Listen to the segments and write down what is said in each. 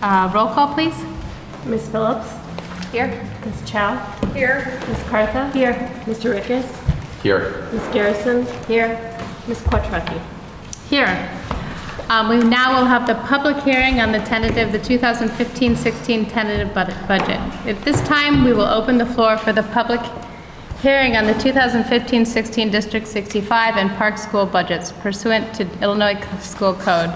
Roll call, please. Ms. Phillips? Here. Ms. Chow? Here. Ms. Cartha? Here. Mr. Rickes? Here. Ms. Garrison? Here. Ms. Quattrocki? Here. We now will have the public hearing on the 2015-16 tentative budget. At this time, we will open the floor for the public hearing on the 2015-16 District 65 and Park School budgets pursuant to Illinois School Code.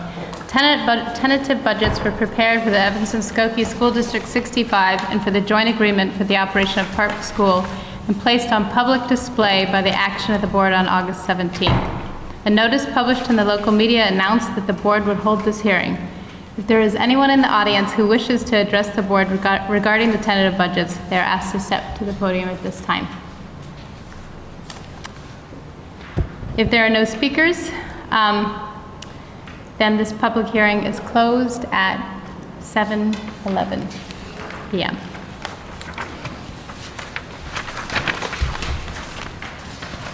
Tentative budgets were prepared for the Evanston-Skokie School District 65 and for the joint agreement for the operation of Park School and placed on public display by the action of the board on August 17th. A notice published in the local media announced that the board would hold this hearing. If there is anyone in the audience who wishes to address the board regarding the tentative budgets, they are asked to step to the podium at this time. If there are no speakers, then this public hearing is closed at 7:11 p.m.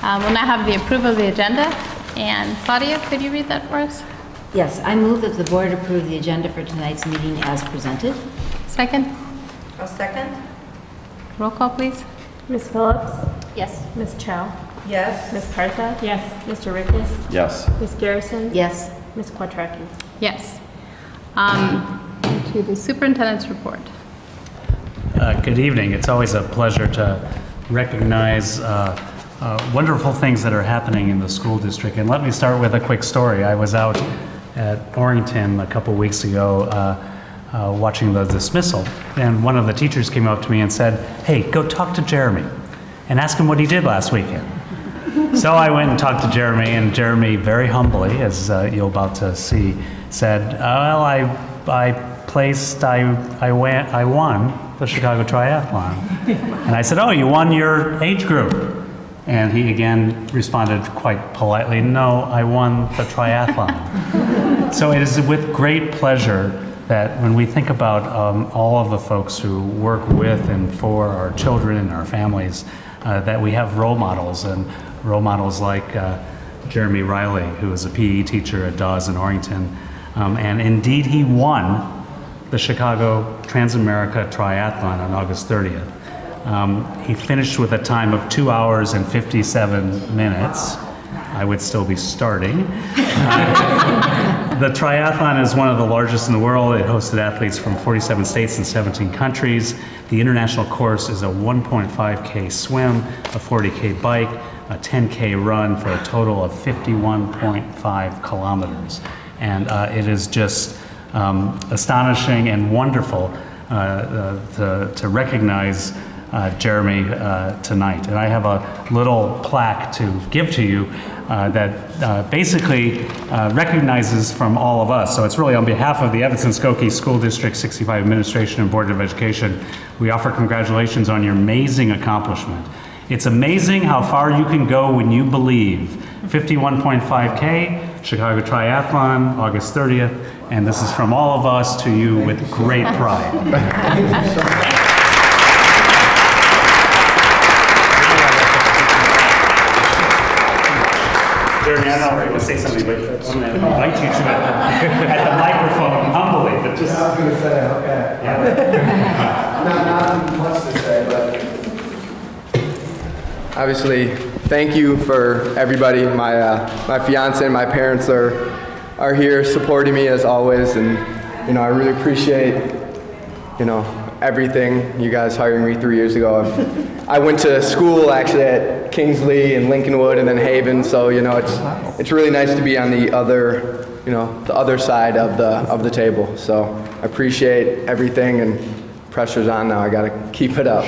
We'll now have the approval of the agenda. And Claudia, could you read that for us? Yes, I move that the board approve the agenda for tonight's meeting as presented. Second? I'll second. Roll call, please. Ms. Phillips? Yes. Ms. Chow? Yes. Ms. Cartha? Yes. Mr. Rickes? Yes. Ms. Garrison? Yes. Ms. Quattrocki? Yes. To the superintendent's report. Good evening. It's always a pleasure to recognize wonderful things that are happening in the school district. And let me start with a quick story. I was out at Orrington a couple weeks ago watching the dismissal, and one of the teachers came up to me and said, "Hey, go talk to Jeremy and ask him what he did last weekend." So I went and talked to Jeremy, and Jeremy very humbly, as you're about to see, said, "Well, I won the Chicago Triathlon." And I said, "Oh, you won your age group?" And he again responded quite politely, "No, I won the triathlon." So it is with great pleasure that when we think about all of the folks who work with and for our children and our families, that we have role models, and role models like Jeremy Riley, who is a PE teacher at Dawes in Orrington. And indeed, he won the Chicago Transamerica Triathlon on August 30th. He finished with a time of 2 hours and 57 minutes. I would still be starting. The triathlon is one of the largest in the world. It hosted athletes from 47 states and 17 countries. The international course is a 1.5K swim, a 40K bike, a 10K run for a total of 51.5 kilometers. And it is just astonishing and wonderful to recognize Jeremy tonight. And I have a little plaque to give to you that basically recognizes from all of us. So it's really on behalf of the Evanston-Skokie School District 65 Administration and Board of Education. We offer congratulations on your amazing accomplishment. It's amazing how far you can go when you believe. 51.5K, Chicago Triathlon, August 30th, and this is from all of us to you with great pride. Jeremy, I don't know if you want to say something, but I'm going to invite you to at the microphone humbly, but just... Yeah, I was going to say, okay. Yeah. Not much to say, but obviously, thank you for everybody. My fiance and my parents are here supporting me as always, and I really appreciate everything. You guys hiring me 3 years ago. I went to school actually at Kingsley and Lincolnwood and then Haven, so it's really nice to be on the other the other side of the table. So I appreciate everything, and pressure's on now. I got to keep it up.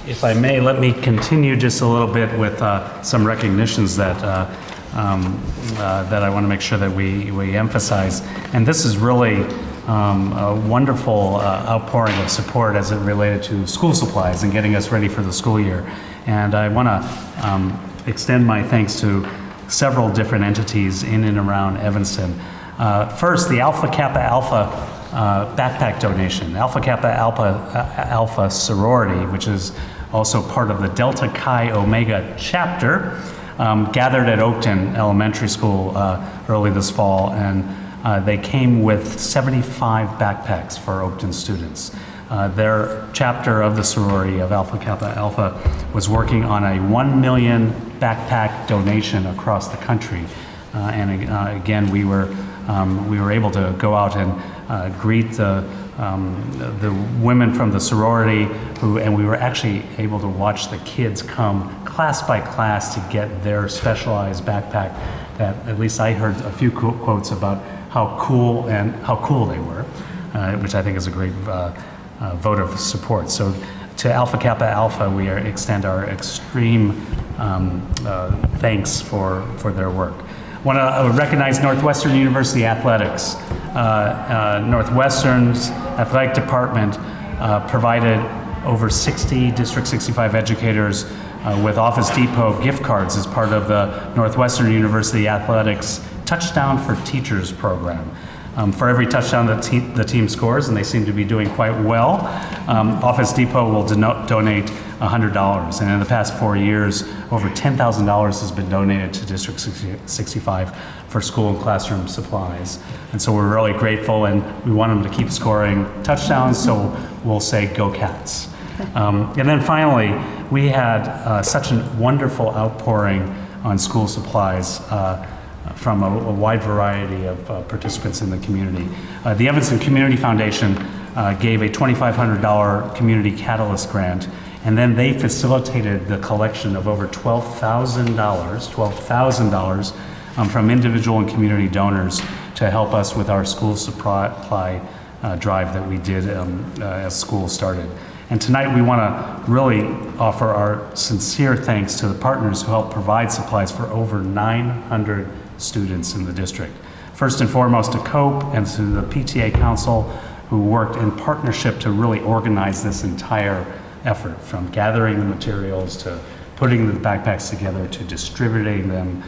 If I may, let me continue just a little bit with some recognitions that that I want to make sure that we emphasize. And this is really a wonderful outpouring of support as it related to school supplies and getting us ready for the school year. And I want to extend my thanks to several different entities in and around Evanston. First, the Alpha Kappa Alpha backpack donation. Alpha Kappa Alpha sorority, which is also part of the Delta Chi Omega chapter, gathered at Oakton Elementary School early this fall, and they came with 75 backpacks for Oakton students. Their chapter of the sorority of Alpha Kappa Alpha was working on a 1 million backpack donation across the country. Again, we were able to go out and greet the women from the sorority and we were actually able to watch the kids come class by class to get their specialized backpack that at least I heard a few quotes about how cool they were, which I think is a great vote of support. So to Alpha Kappa Alpha, we extend our extreme thanks for their work. I want to recognize Northwestern University Athletics. Northwestern's athletic department provided over 60 District 65 educators with Office Depot gift cards as part of the Northwestern University Athletics Touchdown for Teachers program. For every touchdown that the team scores, and they seem to be doing quite well, Office Depot will donate $100. And in the past 4 years, over $10,000 has been donated to District 65 for school and classroom supplies. And so we're really grateful, and we want them to keep scoring touchdowns, so we'll say, go Cats. And then finally, we had such a wonderful outpouring on school supplies from a wide variety of participants in the community. The Evanston Community Foundation gave a $2,500 Community Catalyst grant, and then they facilitated the collection of over $12,000 from individual and community donors to help us with our school supply drive that we did as school started. And tonight we want to really offer our sincere thanks to the partners who helped provide supplies for over 900 students in the district. First and foremost to COPE and to the PTA Council, who worked in partnership to really organize this entire effort, from gathering the materials to putting the backpacks together to distributing them.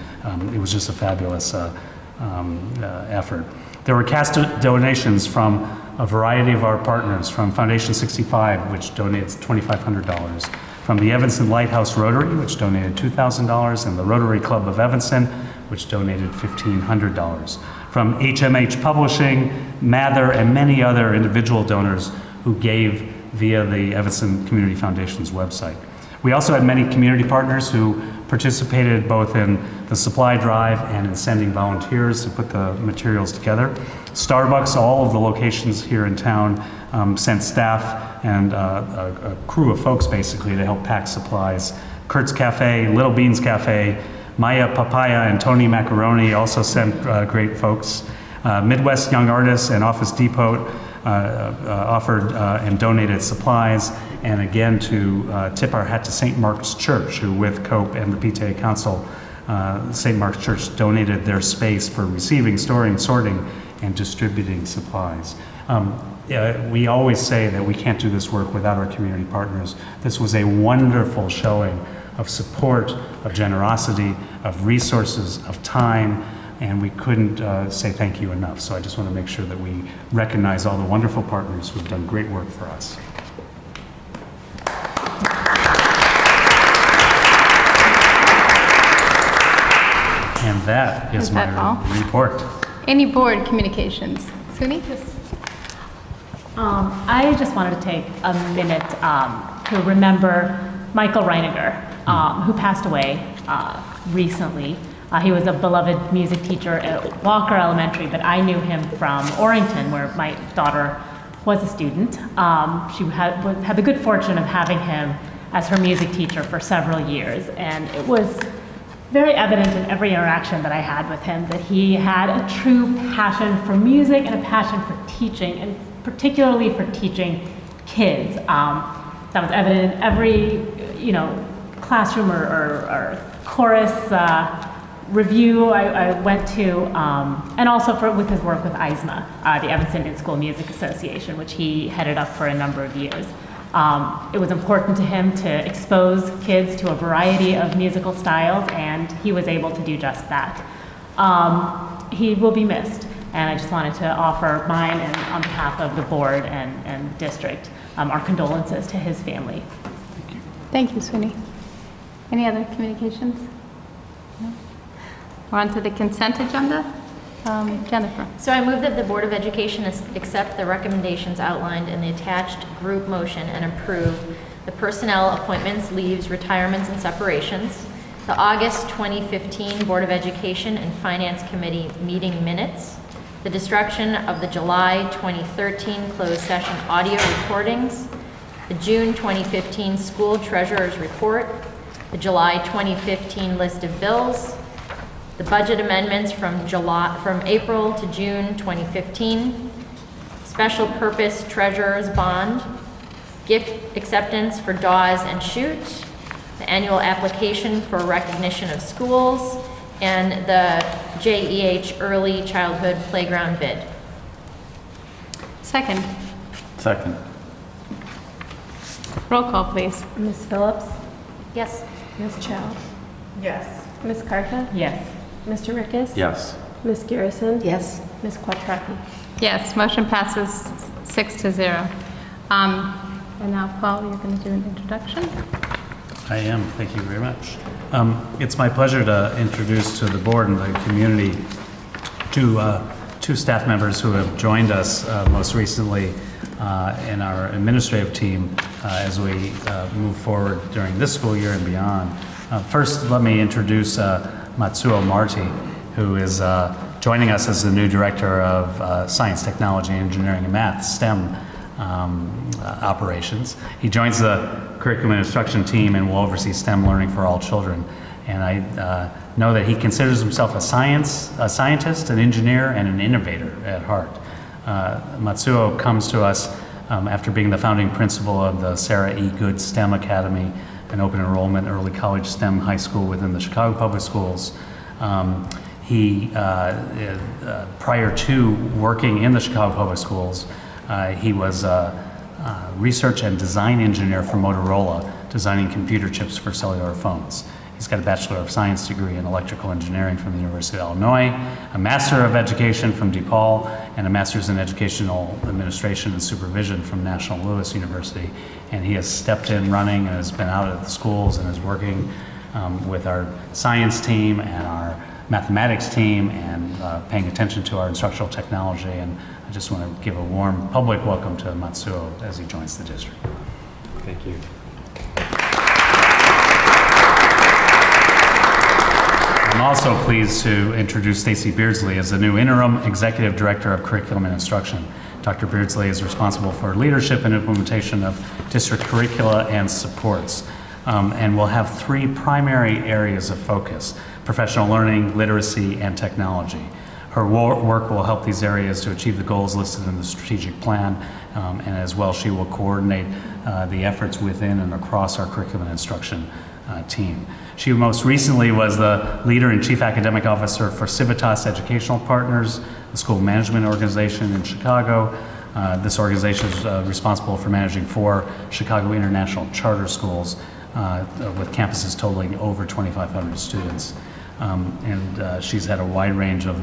It was just a fabulous effort. There were cash donations from a variety of our partners, from Foundation 65, which donates $2,500, from the Evanston Lighthouse Rotary, which donated $2,000, and the Rotary Club of Evanston, which donated $1,500. From HMH Publishing, Mather, and many other individual donors who gave via the Evanston Community Foundation's website. We also had many community partners who participated both in the supply drive and in sending volunteers to put the materials together. Starbucks, all of the locations here in town, sent staff and a crew of folks basically to help pack supplies. Kurt's Cafe, Little Beans Cafe, Maya Papaya and Tony Macaroni also sent great folks. Midwest Young Artists and Office Depot offered and donated supplies, and again to tip our hat to St. Mark's Church, who with COPE and the PTA Council, St. Mark's Church donated their space for receiving, storing, sorting, and distributing supplies. We always say that we can't do this work without our community partners. This was a wonderful showing of support, of generosity, of resources, of time, and we couldn't say thank you enough. So I just want to make sure that we recognize all the wonderful partners who've done great work for us. And that is my report. Any board communications? Suni? I just wanted to take a minute to remember Michael Reiniger, who passed away recently. He was a beloved music teacher at Walker Elementary, but I knew him from Orrington, where my daughter was a student. She had the good fortune of having him as her music teacher for several years, and it was very evident in every interaction that I had with him that he had a true passion for music and a passion for teaching, and particularly for teaching kids. That was evident in every, classroom or chorus review I went to, and also with his work with ISMA, the Evanston In-School Music Association, which he headed up for a number of years. It was important to him to expose kids to a variety of musical styles, and he was able to do just that. He will be missed, and I just wanted to offer mine and on behalf of the board and district our condolences to his family. Thank you, Sweeney. Any other communications? No? We're on to the consent agenda. Jennifer. So I move that the Board of Education accept the recommendations outlined in the attached group motion and approve the personnel appointments, leaves, retirements, and separations, the August 2015 Board of Education and Finance Committee meeting minutes, the destruction of the July 2013 closed session audio recordings, the June 2015 School Treasurer's Report, the July 2015 list of bills, the budget amendments from April to June 2015, special purpose treasurer's bond, gift acceptance for Dawes and Shute, the annual application for recognition of schools, and the JEH early childhood playground bid. Second. Second. Roll call, please. Ms. Phillips? Yes. Ms. Chow? Yes. Ms. Carca? Yes. Mr. Rickes? Yes. Ms. Garrison? Yes. Ms. Quattrocki? Yes, motion passes 6-0. And now, Paul, you're going to do an introduction. I am. Thank you very much. It's my pleasure to introduce to the board and the community two staff members who have joined us most recently in our administrative team as we move forward during this school year and beyond. First, let me introduce Matsuo Marti, who is joining us as the new Director of Science, Technology, Engineering, and Math, STEM operations. He joins the curriculum and instruction team and will oversee STEM learning for all children. And I know that he considers himself a scientist, an engineer, and an innovator at heart. Matsuo comes to us after being the founding principal of the Sarah E. Good STEM Academy, an open enrollment early college STEM high school within the Chicago Public Schools. Prior to working in the Chicago Public Schools, he was a research and design engineer for Motorola, designing computer chips for cellular phones. He's got a Bachelor of Science degree in Electrical Engineering from the University of Illinois, a Master of Education from DePaul, and a Master's in Educational Administration and Supervision from National Louis University. And he has stepped in running and has been out at the schools and is working with our science team and our mathematics team and paying attention to our instructional technology. And I just want to give a warm public welcome to Matsuo as he joins the district. Thank you. I'm also pleased to introduce Stacy Beardsley as the new Interim Executive Director of Curriculum and Instruction. Dr. Beardsley is responsible for leadership and implementation of district curricula and supports, and will have three primary areas of focus: professional learning, literacy, and technology. Her work will help these areas to achieve the goals listed in the strategic plan, and as well she will coordinate the efforts within and across our curriculum and instruction team. She most recently was the leader and chief academic officer for Civitas Educational Partners, the school management organization in Chicago. This organization is responsible for managing 4 Chicago International Charter Schools with campuses totaling over 2,500 students. She's had a wide range of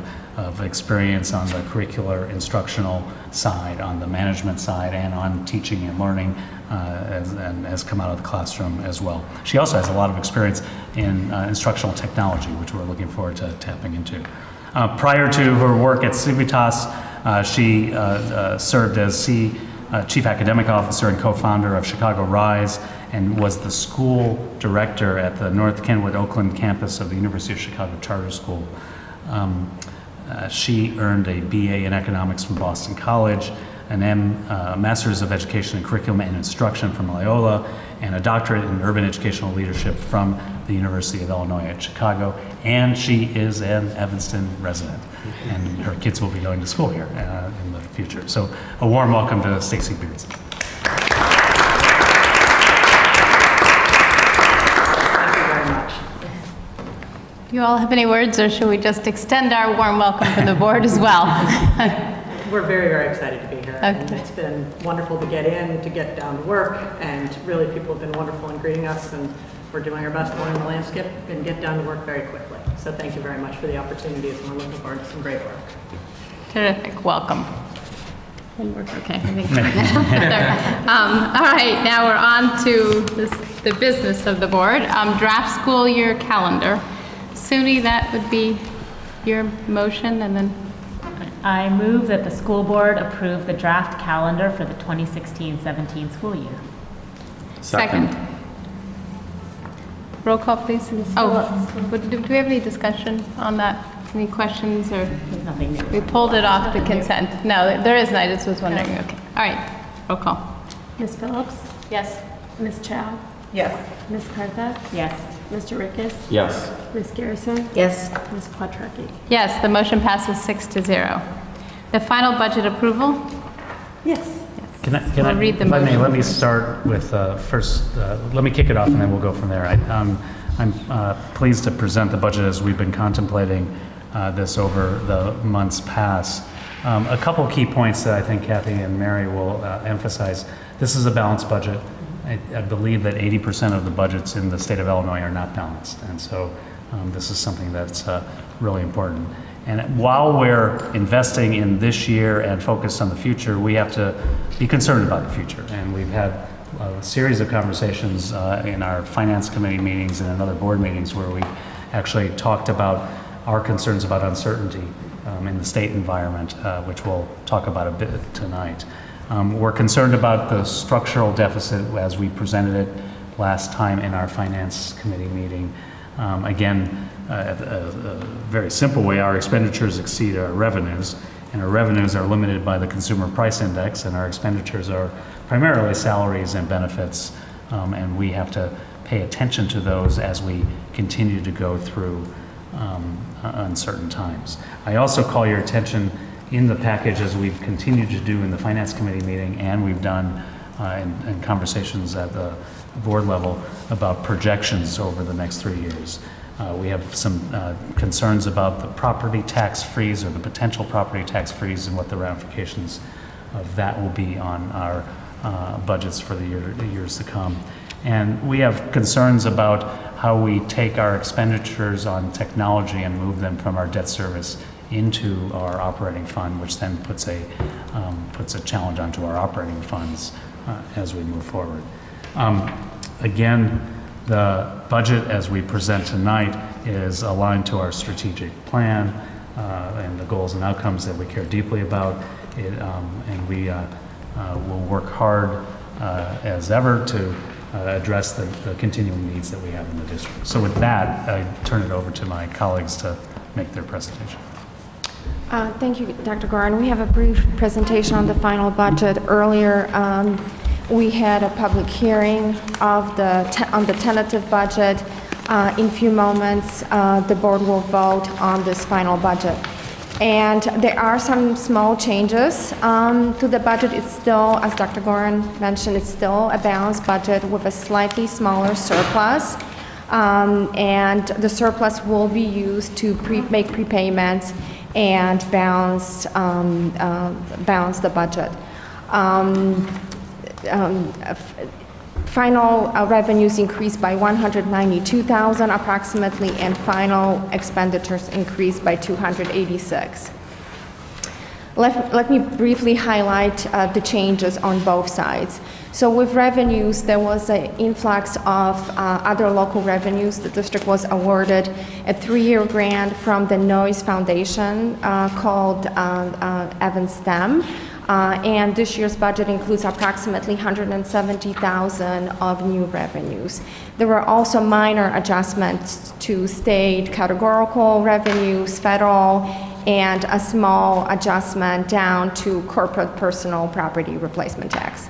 experience on the curricular instructional side, on the management side, and on teaching and learning, and has come out of the classroom as well. She also has a lot of experience in instructional technology, which we're looking forward to tapping into. Prior to her work at Civitas, she served as Chief Academic Officer and co-founder of Chicago Rise, and was the school director at the North Kenwood Oakland campus of the University of Chicago Charter School. She earned a BA in economics from Boston College, a Master's of Education in Curriculum and Instruction from Loyola, and a doctorate in urban educational leadership from the University of Illinois at Chicago. And she is an Evanston resident, and her kids will be going to school here in the future. So a warm welcome to Stacy Beardsley. Do you all have any words, or should we just extend our warm welcome from the board as well? We're very, very excited to be here. And Okay. it's been wonderful to get in, to get down to work, and really people have been wonderful in greeting us, and we're doing our best to learn the landscape and get down to work very quickly. So thank you very much for the opportunities, and we're looking forward to some great work. Terrific, welcome. One more, okay. I think all right, now we're on to the business of the board. Draft school year calendar. Suni, that would be your motion, and then, I move that the school board approve the draft calendar for the 2016-17 school year. second. Roll call, please. Oh, do we have any discussion on that? Any questions, or? There's nothing new. We pulled it off the consent. No, there isn't, I just was wondering, okay. All right, roll call. Ms. Phillips? Yes. Ms. Chow? Yes. Ms. Cartha? Yes. Mr. Rickes? Yes. Ms. Garrison? Yes. Ms. Quattrocki? Yes, the motion passes 6-0. The final budget approval? Yes. Can I I'll read the if I may, motion let me start with first, let me kick it off and then we'll go from there. I'm pleased to present the budget as we've been contemplating this over the months past. A couple key points that I think Kathy and Mary will emphasize. This is a balanced budget. I believe that 80% of the budgets in the state of Illinois are not balanced, and so this is something that's really important. And while we're investing in this year and focused on the future, we have to be concerned about the future. And we've had a series of conversations in our finance committee meetings and in other board meetings where we actually talked about our concerns about uncertainty in the state environment, which we'll talk about a bit tonight. We're concerned about the structural deficit as we presented it last time in our finance committee meeting. Again, a very simple way, our expenditures exceed our revenues, and our revenues are limited by the consumer price index, and our expenditures are primarily salaries and benefits, and we have to pay attention to those as we continue to go through uncertain times. I also call your attention in the package, as we've continued to do in the finance committee meeting, and we've done in conversations at the board level about projections over the next 3 years. We have some concerns about the property tax freeze, or the potential property tax freeze, and what the ramifications of that will be on our budgets for the years to come. And we have concerns about how we take our expenditures on technology and move them from our debt service into our operating fund, which then puts a challenge onto our operating funds as we move forward. Again, the budget as we present tonight is aligned to our strategic plan and the goals and outcomes that we care deeply about. And we will work hard as ever to address the continuing needs that we have in the district. So with that, I turn it over to my colleagues to make their presentation. Thank you, Dr. Gorin. We have a brief presentation on the final budget. Earlier, we had a public hearing on the tentative budget. In a few moments, the board will vote on this final budget. And there are some small changes to the budget. It's still, as Dr. Gorin mentioned, it's still a balanced budget with a slightly smaller surplus. And the surplus will be used to make prepayments and balance the budget. Final revenues increased by $192,000 approximately, and final expenditures increased by $286,000. Let me briefly highlight the changes on both sides. So with revenues, there was an influx of other local revenues. The district was awarded a 3-year grant from the Noyes Foundation called Evans STEM. And this year's budget includes approximately $170,000 of new revenues. There were also minor adjustments to state categorical revenues, federal, and a small adjustment down to corporate personal property replacement tax.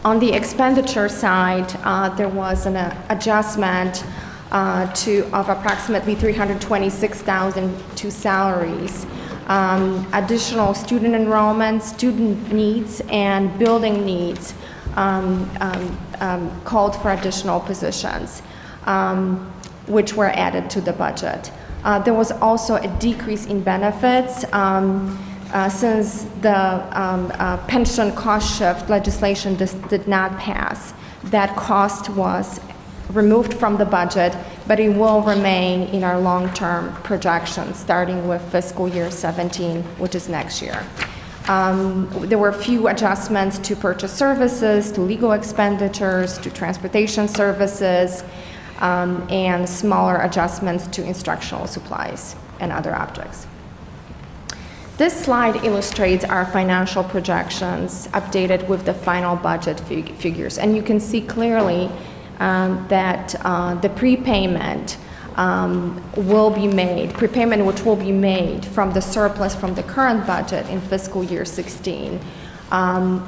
On the expenditure side, there was an adjustment of approximately $326,000 to salaries. Additional student enrollment, student needs, and building needs called for additional positions. which were added to the budget. There was also a decrease in benefits since the pension cost shift legislation did not pass. That cost was removed from the budget, but it will remain in our long-term projections starting with fiscal year 17, which is next year. There were a few adjustments to purchase services, to legal expenditures, to transportation services, and smaller adjustments to instructional supplies and other objects. This slide illustrates our financial projections updated with the final budget figures. And you can see clearly that the prepayment will be made, prepayment which will be made from the surplus from the current budget in fiscal year 16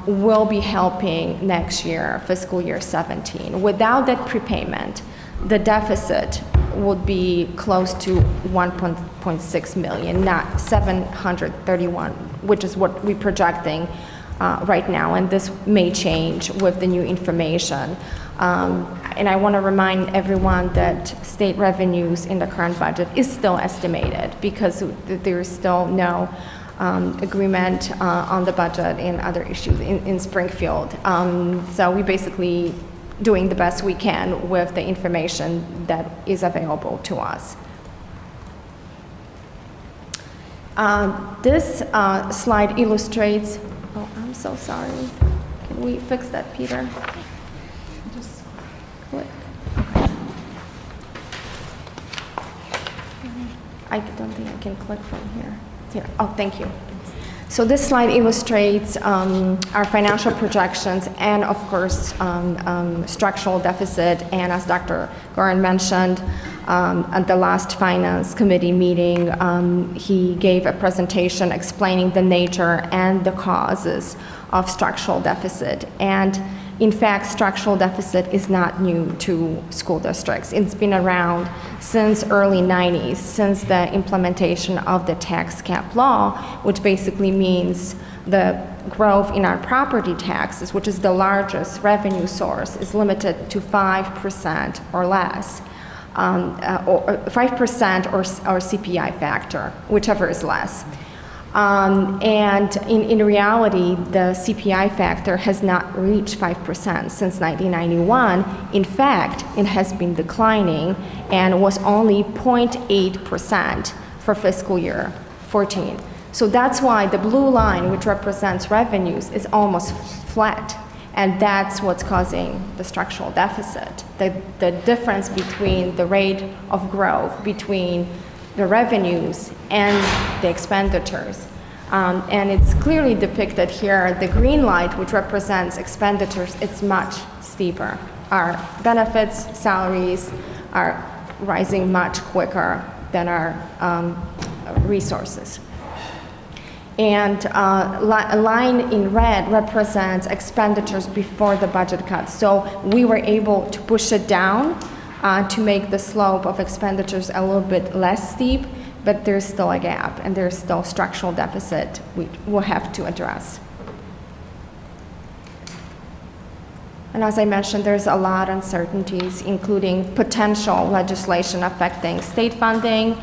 will be helping next year, fiscal year 17. Without that prepayment, the deficit would be close to 1.6 million, not 731, which is what we're projecting right now, and this may change with the new information. And I want to remind everyone that state revenues in the current budget is still estimated because there is still no agreement on the budget and other issues in Springfield. So we basically doing the best we can with the information that is available to us. This slide illustrates, oh, I'm so sorry. Can we fix that, Peter? Just click. Okay. I don't think I can click from here. Here, oh, thank you. So this slide illustrates our financial projections and, of course, structural deficit. And as Dr. Gorin mentioned, at the last Finance Committee meeting, he gave a presentation explaining the nature and the causes of structural deficit. And in fact, structural deficit is not new to school districts. It's been around since early 90s, since the implementation of the tax cap law, which basically means the growth in our property taxes, which is the largest revenue source, is limited to 5% or less, or 5% or CPI factor, whichever is less. And in reality, the CPI factor has not reached 5% since 1991. In fact, it has been declining and was only 0.8% for fiscal year 14. So that's why the blue line, which represents revenues, is almost flat. And that's what's causing the structural deficit. The difference between the rate of growth between the revenues and the expenditures. And it's clearly depicted here. The green light, which represents expenditures, it's much steeper. Our benefits, salaries are rising much quicker than our resources. And a line in red represents expenditures before the budget cuts. So we were able to push it down to make the slope of expenditures a little bit less steep, but there's still a gap and there's still structural deficit we will have to address. And as I mentioned, there's a lot of uncertainties, including potential legislation affecting state funding,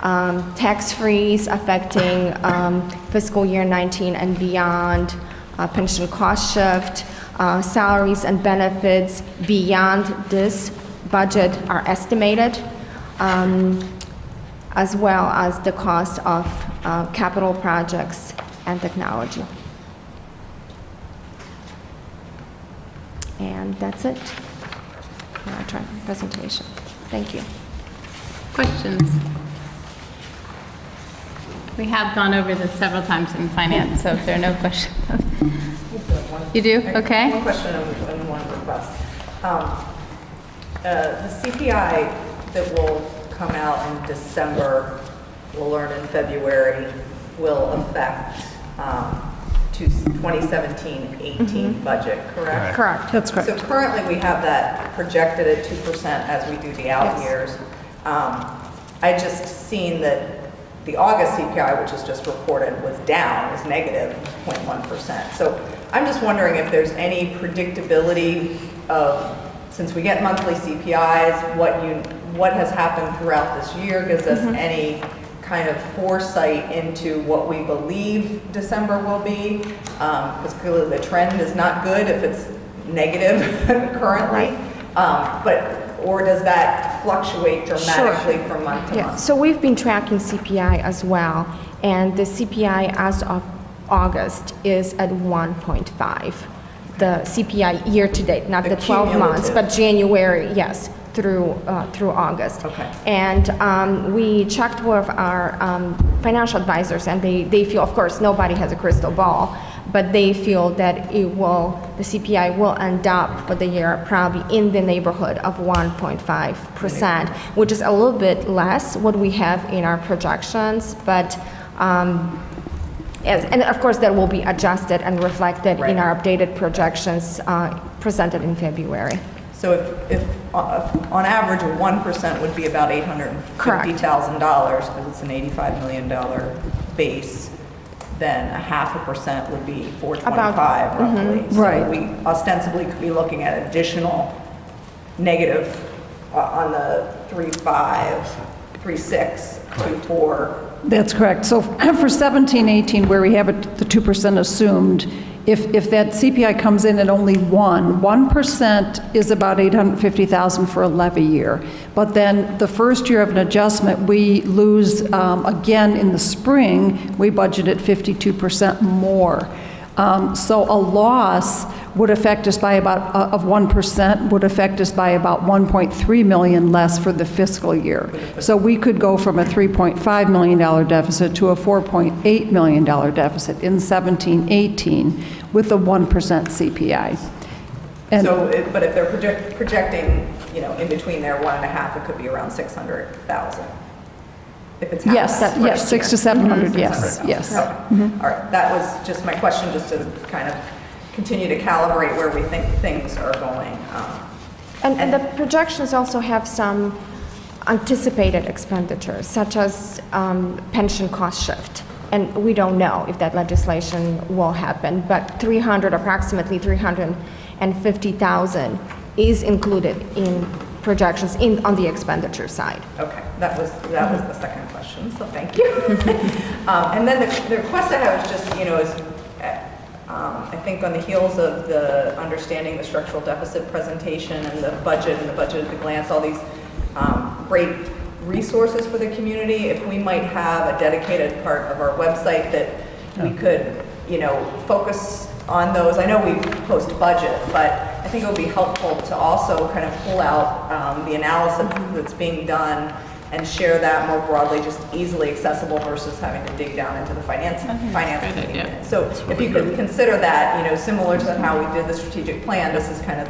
tax freeze affecting fiscal year 19 and beyond, pension cost shift, salaries and benefits beyond this budget are estimated, as well as the cost of capital projects and technology. And that's it for our presentation. Thank you. Questions? We have gone over this several times in finance, so if there are no questions. You do? Okay. One question and one request. The CPI that will come out in December, we'll learn in February, will affect 2017-18 budget, correct? Correct. That's correct. So currently we have that projected at 2% as we do the out years. I just seen that the August CPI, which is just reported, was down, was negative 0.1%. So I'm just wondering if there's any predictability of, since we get monthly CPIs, what has happened throughout this year gives us any kind of foresight into what we believe December will be, because clearly the trend is not good if it's negative currently, or does that fluctuate dramatically from month to month? So we've been tracking CPI as well, and the CPI as of August is at 1.5. The CPI year to date, not the 12 months, but January, yes, through August. Okay. And we checked with our financial advisors, and they feel, of course, nobody has a crystal ball, but they feel that the CPI will end up for the year probably in the neighborhood of 1.5%, which is a little bit less what we have in our projections, but and of course that will be adjusted and reflected in our updated projections presented in February. So if on average 1% would be about $850,000 because it's an $85 million base, then 0.5% would be $425 roughly. So we ostensibly could be looking at additional negative on the 3.5, 3.6, 2.4. That's correct. So for 17-18, where we have the 2% assumed, if that CPI comes in at only 1% is about $850,000 for a levy year. But then the first year of an adjustment, we lose, again in the spring, we budgeted 52% more. So a loss would affect us by of 1% would affect us by about 1.3 million less for the fiscal year. So we could go from a $3.5 million deficit to a $4.8 million deficit in 17-18 with a 1% CPI. And But if they're projecting, in between there 1.5, it could be around 600,000. If it's yes, 600 to 700, yes. Okay. All right, that was just my question, just to kind of continue to calibrate where we think things are going. And the projections also have some anticipated expenditures, such as pension cost shift. And we don't know if that legislation will happen, but approximately 350,000 is included in projections on the expenditure side. Okay, that was the second question, so thank you. And then the request I have is just, I think on the heels of the understanding the structural deficit presentation and the budget at a glance, all these great resources for the community, if we might have a dedicated part of our website that we could, focus on those. I know we post budget, but I think it would be helpful to also kind of pull out the analysis that's being done and share that more broadly, just easily accessible versus having to dig down into the finance committee. So if you could consider that, similar to how we did the strategic plan, this is kind of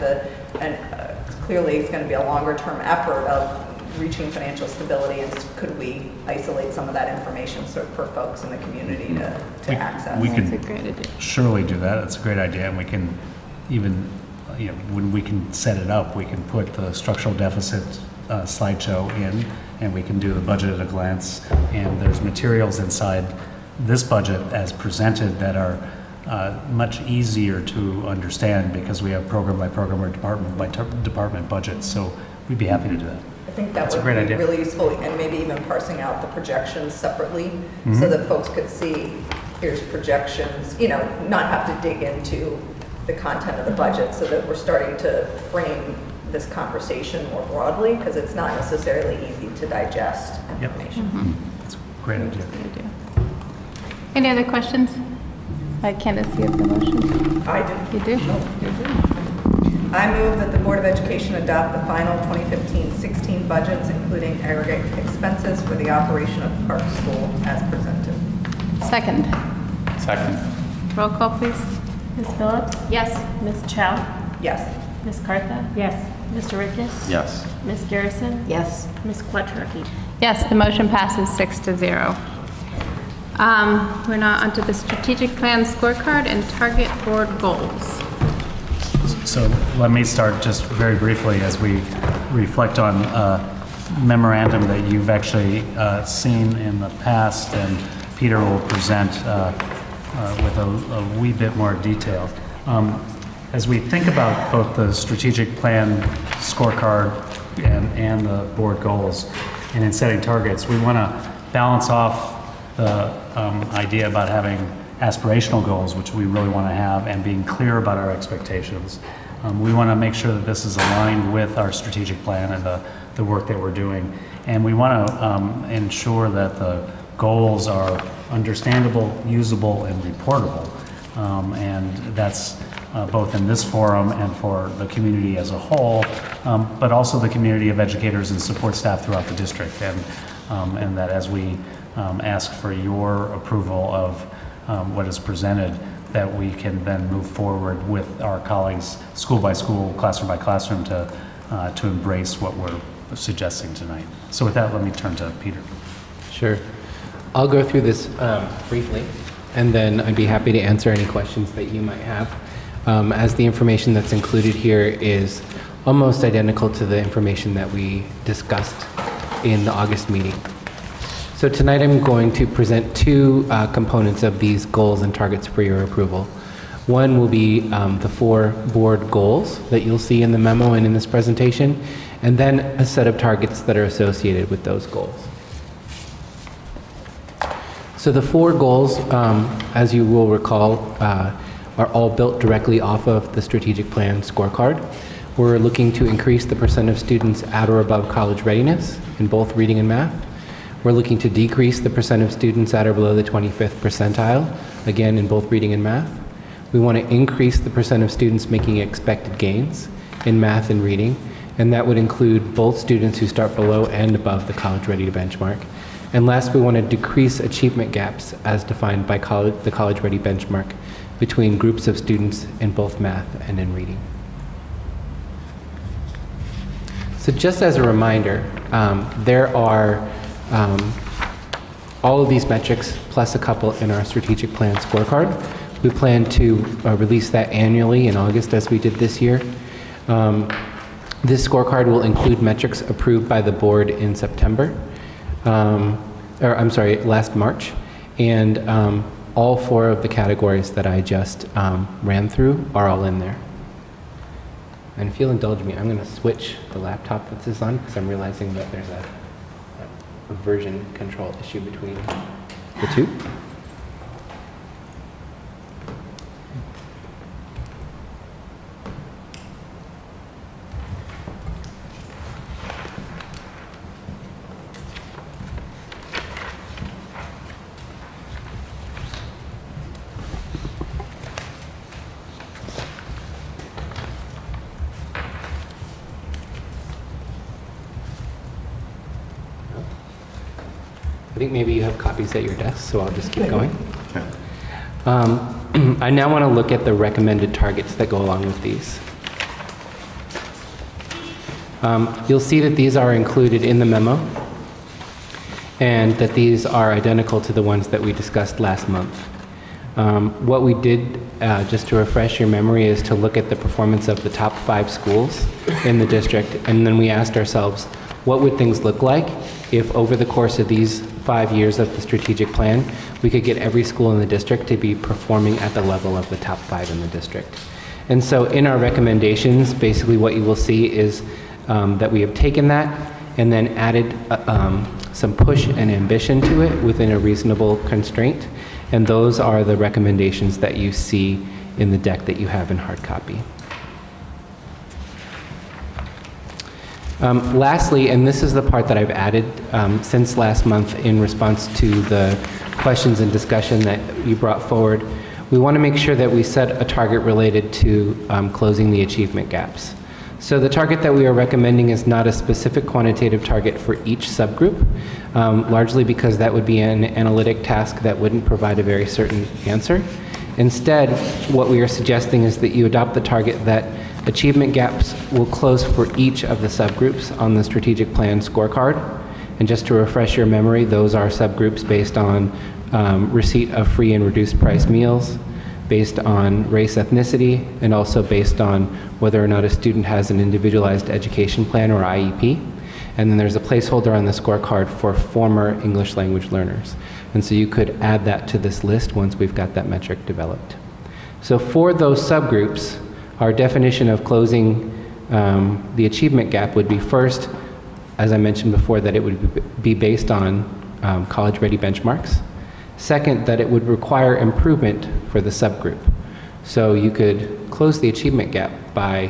clearly it's going to be a longer term effort of reaching financial stability, and could we isolate some of that information for folks in the community to access? We could surely do that. That's a great idea, and we can even, when we can set it up, we can put the structural deficit slideshow in, and we can do the budget at a glance, and there's materials inside this budget as presented that are much easier to understand because we have program by program or department by department budgets, so we'd be happy to do that. I think that would be really useful, and maybe even parsing out the projections separately so that folks could see, here's projections, not have to dig into the content of the budget, so that we're starting to frame this conversation more broadly, because it's not necessarily easy to digest information. That's a great idea. Any other questions? Candace, do you have the motion? I do. You do? I move that the Board of Education adopt the final 2015-16 budgets, including aggregate expenses for the operation of Park School as presented. Second. Second. Roll call, please. Ms. Phillips? Yes. Ms. Chow? Yes. Ms. Cartha? Yes. Mr. Rickes? Yes. Ms. Garrison? Yes. Ms. Quattrocki? Yes, the motion passes 6-0. We're now onto the strategic plan scorecard and target board goals. So let me start just very briefly as we reflect on a memorandum that you've actually seen in the past, and Peter will present with a wee bit more detail. as we think about both the strategic plan scorecard and the board goals, and in setting targets, we want to balance off the idea about having aspirational goals, which we really want to have, and being clear about our expectations. We want to make sure that this is aligned with our strategic plan and the work that we're doing. And we want to ensure that the goals are understandable, usable, and reportable. And that's both in this forum and for the community as a whole, but also the community of educators and support staff throughout the district. And that as we ask for your approval of what is presented, that we can then move forward with our colleagues, school by school, classroom by classroom, to embrace what we're suggesting tonight. So with that, let me turn to Peter. Sure. I'll go through this briefly, and then I'd be happy to answer any questions that you might have. As the information that's included here is almost identical to the information that we discussed in the August meeting. So tonight I'm going to present two components of these goals and targets for your approval. One will be the 4 board goals that you'll see in the memo and in this presentation, and then a set of targets that are associated with those goals. So the 4 goals, as you will recall, are all built directly off of the strategic plan scorecard. We're looking to increase the % of students at or above college readiness in both reading and math. We're looking to decrease the % of students at or below the 25th percentile, again in both reading and math. We want to increase the % of students making expected gains in math and reading, and that would include both students who start below and above the college ready benchmark. And last, we want to decrease achievement gaps as defined by the college ready benchmark between groups of students in both math and in reading. So just as a reminder, there are all of these metrics plus a couple in our strategic plan scorecard. We plan to release that annually in August as we did this year. This scorecard will include metrics approved by the board in September, last March, and all 4 of the categories that I just ran through are all in there. And if you'll indulge me, I'm going to switch the laptop that this is on because I'm realizing that there's a version control issue between the two. I think maybe you have copies at your desk, so I'll just keep going. I now want to look at the recommended targets that go along with these. You'll see that these are included in the memo, and that these are identical to the ones that we discussed last month. What we did, just to refresh your memory, is to look at the performance of the top 5 schools in the district, and then we asked ourselves, what would things look like if over the course of these 5 years of the strategic plan, we could get every school in the district to be performing at the level of the top 5 in the district. And so in our recommendations, basically what you will see is that we have taken that and then added some push and ambition to it within a reasonable constraint. And those are the recommendations that you see in the deck that you have in hard copy. Lastly, and this is the part that I've added since last month in response to the questions and discussion that you brought forward, we want to make sure that we set a target related to closing the achievement gaps. So the target that we are recommending is not a specific quantitative target for each subgroup, largely because that would be an analytic task that wouldn't provide a very certain answer. Instead, what we are suggesting is that you adopt the target that achievement gaps will close for each of the subgroups on the strategic plan scorecard. And just to refresh your memory, those are subgroups based on receipt of free and reduced price meals, based on race, ethnicity, and also based on whether or not a student has an individualized education plan or IEP. And then there's a placeholder on the scorecard for former English language learners. And so you could add that to this list once we've got that metric developed. So for those subgroups, Our definition of closing the achievement gap would be first, as I mentioned before, that it would be based on college-ready benchmarks. Second, that it would require improvement for the subgroup. So you could close the achievement gap by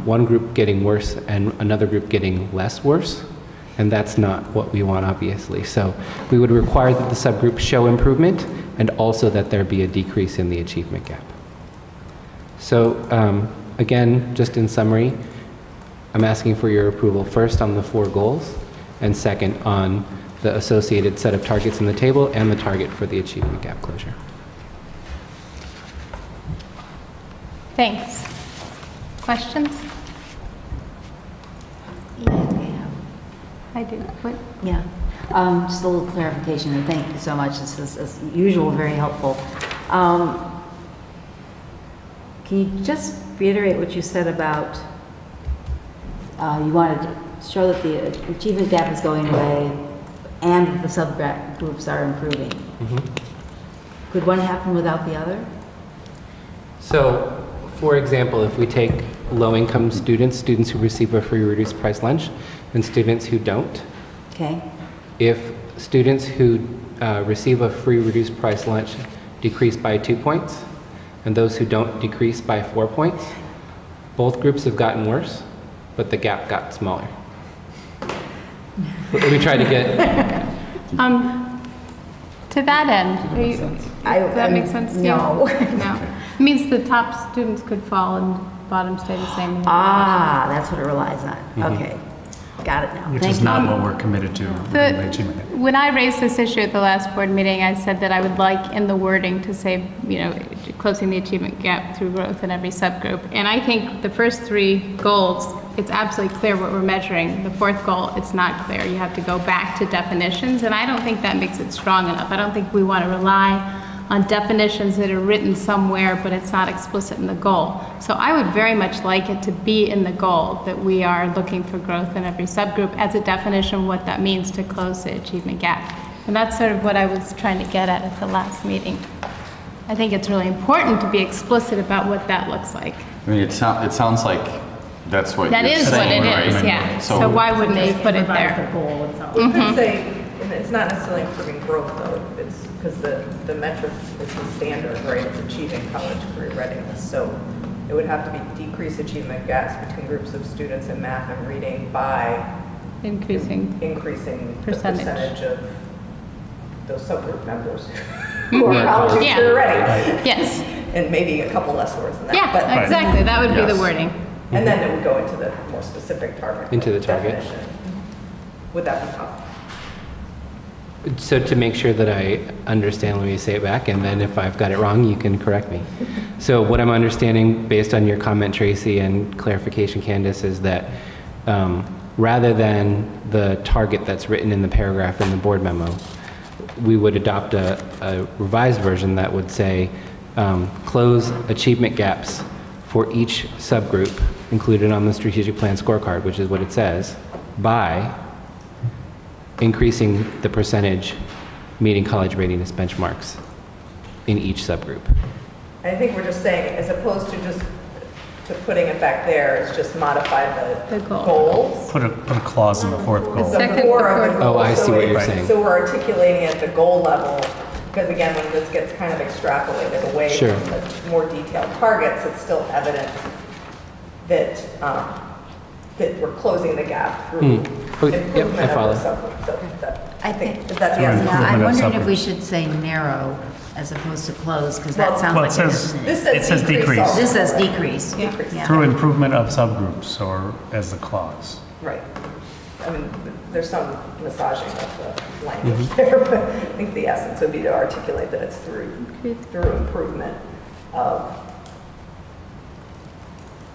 one group getting worse and another group getting less worse, and that's not what we want, obviously. So we would require that the subgroup show improvement and also that there be a decrease in the achievement gap. So again, just in summary, I'm asking for your approval first on the 4 goals and second on the associated set of targets in the table and the target for the achievement gap closure. Thanks. Questions? Yeah. I do. What? Yeah. Just a little clarification, and thank you so much. This is, as usual, very helpful. Can you just reiterate what you said about you wanted to show that the achievement gap is going away and that the subgroups are improving? Could one happen without the other? So, for example, if we take low-income students, students who receive a free reduced price lunch, and students who don't. Okay. If students who receive a free reduced price lunch decrease by 2 points, and those who don't decrease by 4 points, both groups have gotten worse, but the gap got smaller. Let me try to get... To that end, does that make sense to you? No. No. It means the top students could fall and bottom stay the same. Ah, that's what it relies on. Okay. Got it now. Which Thank is you. not what we're committed to. When I raised this issue at the last board meeting, I said that I would like in the wording to say, you know, closing the achievement gap through growth in every subgroup. And I think the first 3 goals, it's absolutely clear what we're measuring. The 4th goal, it's not clear. You have to go back to definitions, and I don't think that makes it strong enough. I don't think we want to rely on definitions that are written somewhere, but it's not explicit in the goal. So I would very much like it to be in the goal that we are looking for growth in every subgroup as a definition of what that means to close the achievement gap. And that's sort of what I was trying to get at the last meeting. I think it's really important to be explicit about what that looks like. I mean, it sounds like that's what That you're is saying, what it right? is, yeah. So why wouldn't they put it there? We could say, and it's not necessarily improving growth though, it's because the metric is the standard, right? It's achieving college career readiness. So it would have to be decrease achievement gaps between groups of students in math and reading by increasing the percentage of those subgroup members who are college career ready. Yes. And maybe a couple less words than that. Yeah, but exactly. That would be the wording. And then it would go into the more specific target. Into the target. Definition. Would that be possible? So to make sure that I understand, let me say it back, and then if I've got it wrong, you can correct me. So what I'm understanding, based on your comment, Tracy, and clarification, Candace, is that rather than the target that's written in the paragraph in the board memo, we would adopt a revised version that would say, close achievement gaps for each subgroup included on the strategic plan scorecard, which is what it says, by increasing the percentage meeting college readiness benchmarks in each subgroup. I think we're just saying, as opposed to just putting it back there, it's just modify the goals. Put a clause in the 4th goal. It's the 4 of the goals. Oh, I see what you're saying. So we're articulating at the goal level, because again, when this gets kind of extrapolated away Sure. from the more detailed targets, it's still evident that that we're closing the gap through improvement Yep, I follow. of the subgroup. So I think, is that the Through essence? yeah, I'm improvement of wondering if subgroup. we should say narrow as opposed to close, because Well- that sounds Well, like it it says- isn't it? This It says decrease. also. This says decrease. Decrease. Yeah. Through improvement of subgroups, or as the clause. Right. I mean, there's some massaging of the language there, but I think the essence would be to articulate that it's through improvement of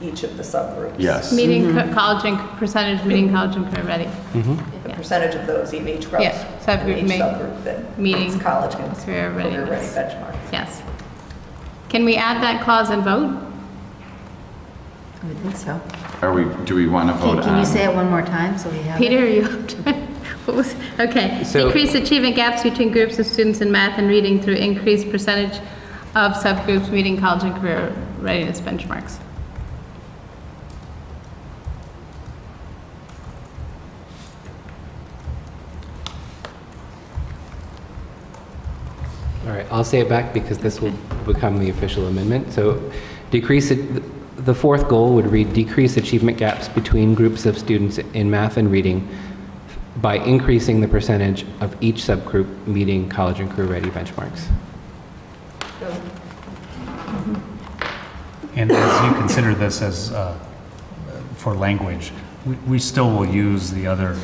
each of the subgroups. Yes. Meeting college and percentage meeting college and career ready. The percentage of those in each group, Yeah, subgroup each make subgroup that meeting meets college and career ready readiness. benchmarks. Yes. Can we add that clause and vote? I would think so. Do we want to vote on? Can you say it one more time so we have it? Peter, you, what was, okay. So- Decrease achievement gaps between groups of students in math and reading through increased percentage of subgroups meeting college and career readiness benchmarks. All right, I'll say it back because this will become the official amendment. So decrease it, the fourth goal would read decrease achievement gaps between groups of students in math and reading by increasing the percentage of each subgroup meeting college and career ready benchmarks. And as you consider this as for language, we still will use the other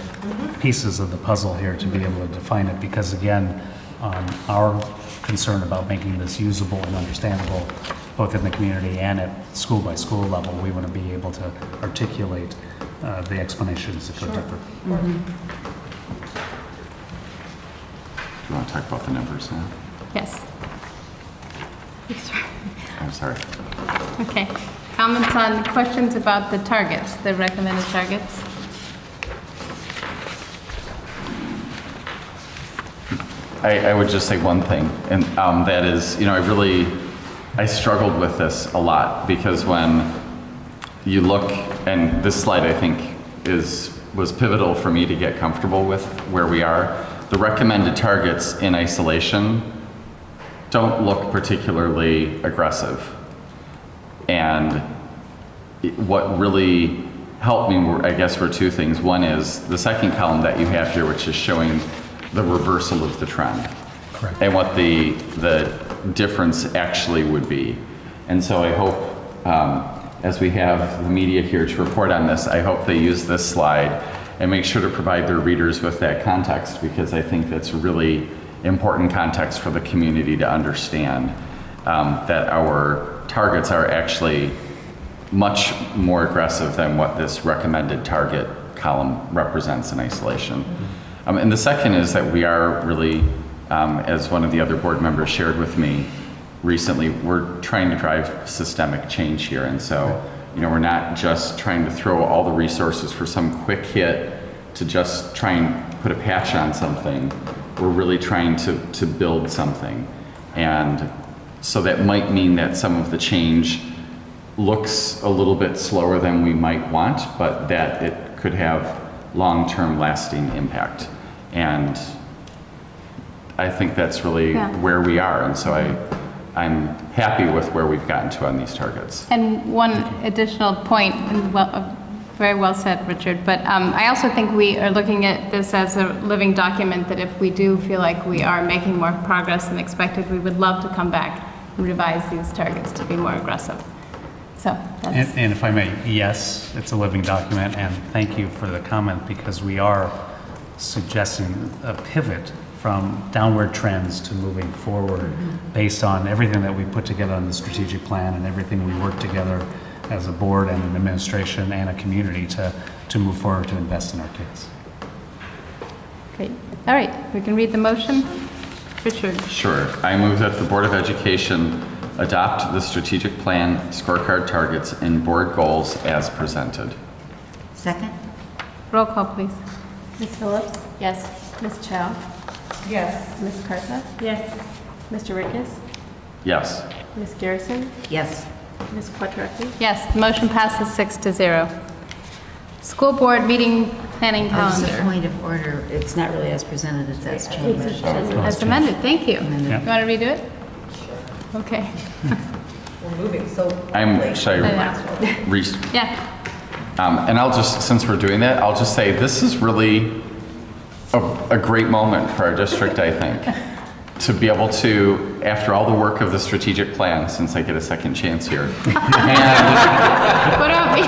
pieces of the puzzle here to be able to define it, because again, our concern about making this usable and understandable both in the community and at school by school level, we want to be able to articulate the explanations that go deeper. Do you want to talk about the numbers now? Yes. I'm sorry. Okay. Comments on questions about the targets, the recommended targets? I would just say one thing, and that is, I struggled with this a lot, because when you look, and this slide I think was pivotal for me to get comfortable with where we are. The recommended targets in isolation don't look particularly aggressive. And what really helped me, I guess, were two things. One is the second column that you have here, which is showing the reversal of the trend. Correct. And what the difference actually would be. And so I hope, as we have the media here to report on this, I hope they use this slide and make sure to provide their readers with that context, because I think that's really important context for the community to understand that our targets are actually much more aggressive than what this recommended target column represents in isolation. And the second is that we are really, as one of the other board members shared with me recently, we're trying to drive systemic change here. And so, we're not just trying to throw all the resources for some quick hit to just try and put a patch on something. We're really trying to build something. And so that might mean that some of the change looks a little bit slower than we might want, but that it could have long-term lasting impact. And I think that's really where we are. And so I'm happy with where we've gotten to on these targets. And one additional point, and very well said, Richard, but I also think we are looking at this as a living document, that if we do feel like we are making more progress than expected, we would love to come back and revise these targets to be more aggressive. So that's... And if I may, yes, it's a living document, and thank you for the comment, because we are suggesting a pivot from downward trends to moving forward based on everything that we put together on the strategic plan and everything we work together as a board and an administration and a community to move forward to invest in our kids. Great. All right, we can read the motion. Richard. Sure. I move that the Board of Education adopt the strategic plan, scorecard targets, and board goals as presented. Second? Roll call, please. Ms. Phillips? Yes. Ms. Chow? Yes. Ms. Cartha? Yes. Mr. Rickes? Yes. Ms. Garrison? Yes. Ms. Quattrocki? Yes, the motion passes 6-0. School board meeting planning Just a calendar. point of order, it's not really as presented, it's as changed. As amended, thank you. Amended. You want to redo it? Okay. We're moving so I'm quickly. sorry. Yeah. And I'll just, since we're doing that, I'll just say this is really a great moment for our district, I think, to be able to, after all the work of the strategic plan, since I get a second chance here, What about me?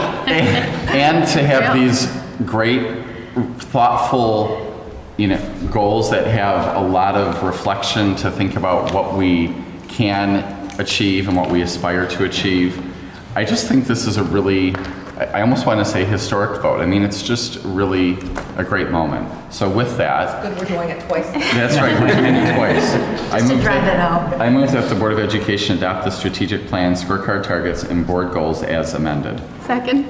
and to have these great, thoughtful, goals that have a lot of reflection to think about what we can achieve and what we aspire to achieve. I just think this is a really, I almost want to say historic vote. I mean, it's just really a great moment. So with that, Good, we're doing it twice. that's right, we're doing it twice. Just to drive it home. I move that the Board of Education adopt the strategic plan, scorecard targets, and board goals as amended. Second?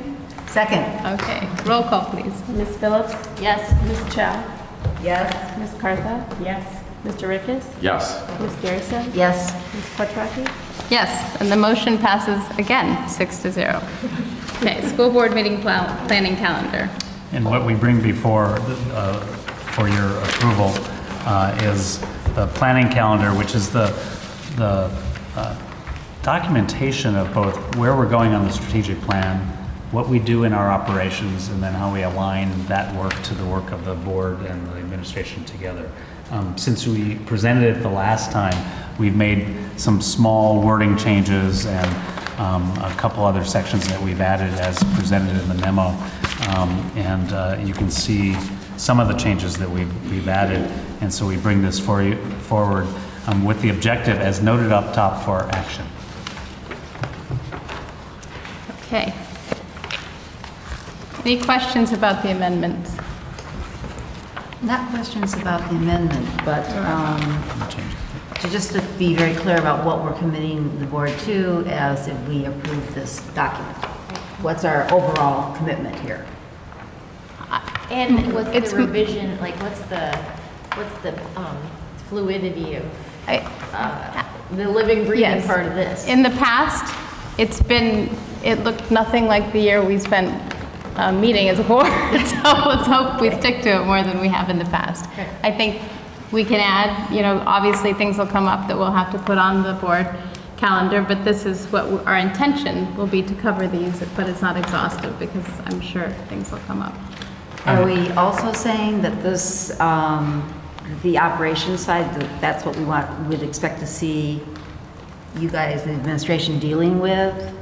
Second? Okay. Roll call, please. Ms. Phillips? Yes. Ms. Chow? Yes. Ms. Cartha? Yes. Mr. Rickes? Yes. Ms. Garrison? Yes. Ms. Quattrocki? Yes, and the motion passes again, 6-0. Okay, school board meeting planning calendar. And what we bring before for your approval is the planning calendar, which is the documentation of both where we're going on the strategic plan, what we do in our operations, and then how we align that work to the work of the board and the administration together. Since we presented it the last time, we've made some small wording changes and a couple other sections that we've added as presented in the memo. And you can see some of the changes that we've added. And so we bring this forward with the objective as noted up top for action. Okay. Any questions about the amendments? Not questions about the amendment, but just to be very clear about what we're committing the board to as if we approve this document. What's our overall commitment here? And what's the revision, like what's the fluidity of the living, breathing part of this? In the past, it looked nothing like the year we spent meeting as a board, so let's hope we stick to it more than we have in the past. Okay. I think we can add, obviously things will come up that we'll have to put on the board calendar, but this is what our intention will be to cover these, but it's not exhaustive because I'm sure things will come up. Are we also saying that this, the operations side, that's what we'd expect to see you guys, the administration, dealing with?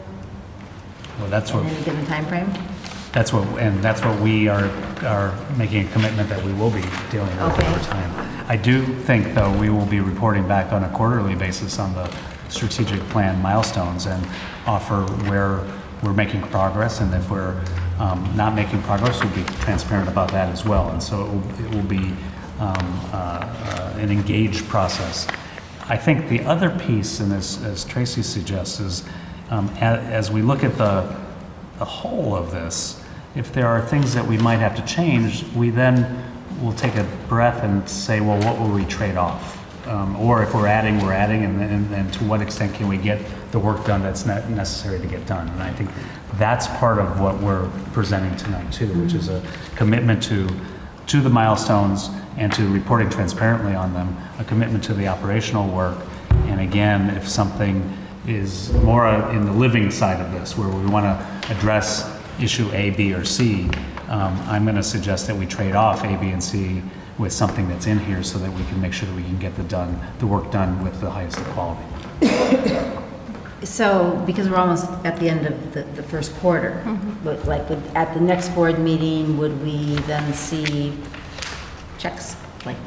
Well, that's what. In any given time frame? That's what we are making a commitment that we will be dealing with over time. I do think, though, we will be reporting back on a quarterly basis on the strategic plan milestones and offer where we're making progress, and if we're not making progress, we'll be transparent about that as well. And so it will be an engaged process. I think the other piece, and as Tracy suggests, is as we look at the whole of this, if there are things that we might have to change, we then will take a breath and say, well, what will we trade off? Or if we're adding, and to what extent can we get the work done that's necessary to get done? And I think that's part of what we're presenting tonight too, which is a commitment to the milestones and to reporting transparently on them, a commitment to the operational work. And again, if something is more in the living side of this, where we want to address issue A, B, or C, I'm going to suggest that we trade off A, B, and C with something that's in here so that we can make sure that we can get the work done with the highest of quality. So, because we're almost at the end of the first quarter, but at the next board meeting, would we then see checks, like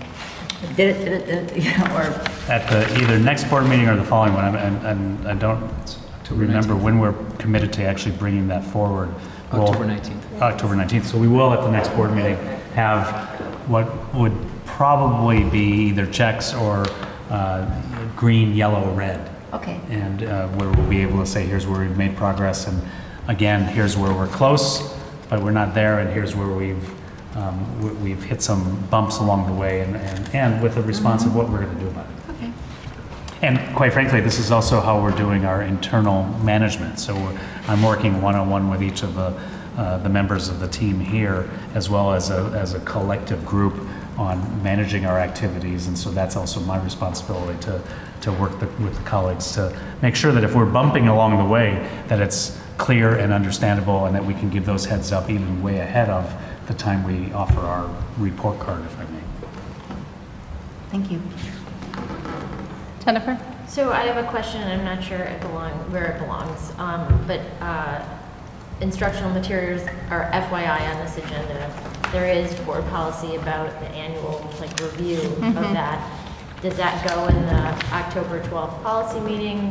did it, or? At the either next board meeting or the following one, and I don't remember when we're committed to actually bringing that forward. October 19th. October 19th. So we will at the next board meeting have what would probably be either checks or green, yellow, red. Okay. And where we'll be able to say, here's where we've made progress, and again, here's where we're close, but we're not there, and here's where we've hit some bumps along the way, and with a response of what we're going to do about it. Okay. And quite frankly, this is also how we're doing our internal management. So I'm working one-on-one with each of the members of the team here, as well as a collective group on managing our activities, and so that's also my responsibility to work with the colleagues to make sure that if we're bumping along the way, that it's clear and understandable, and that we can give those heads up even way ahead of the time we offer our report card, if I may. Thank you. Jennifer? So I have a question, and I'm not sure where it belongs, but instructional materials are FYI on this agenda. There is board policy about the annual review of that. Does that go in the October 12th policy meeting?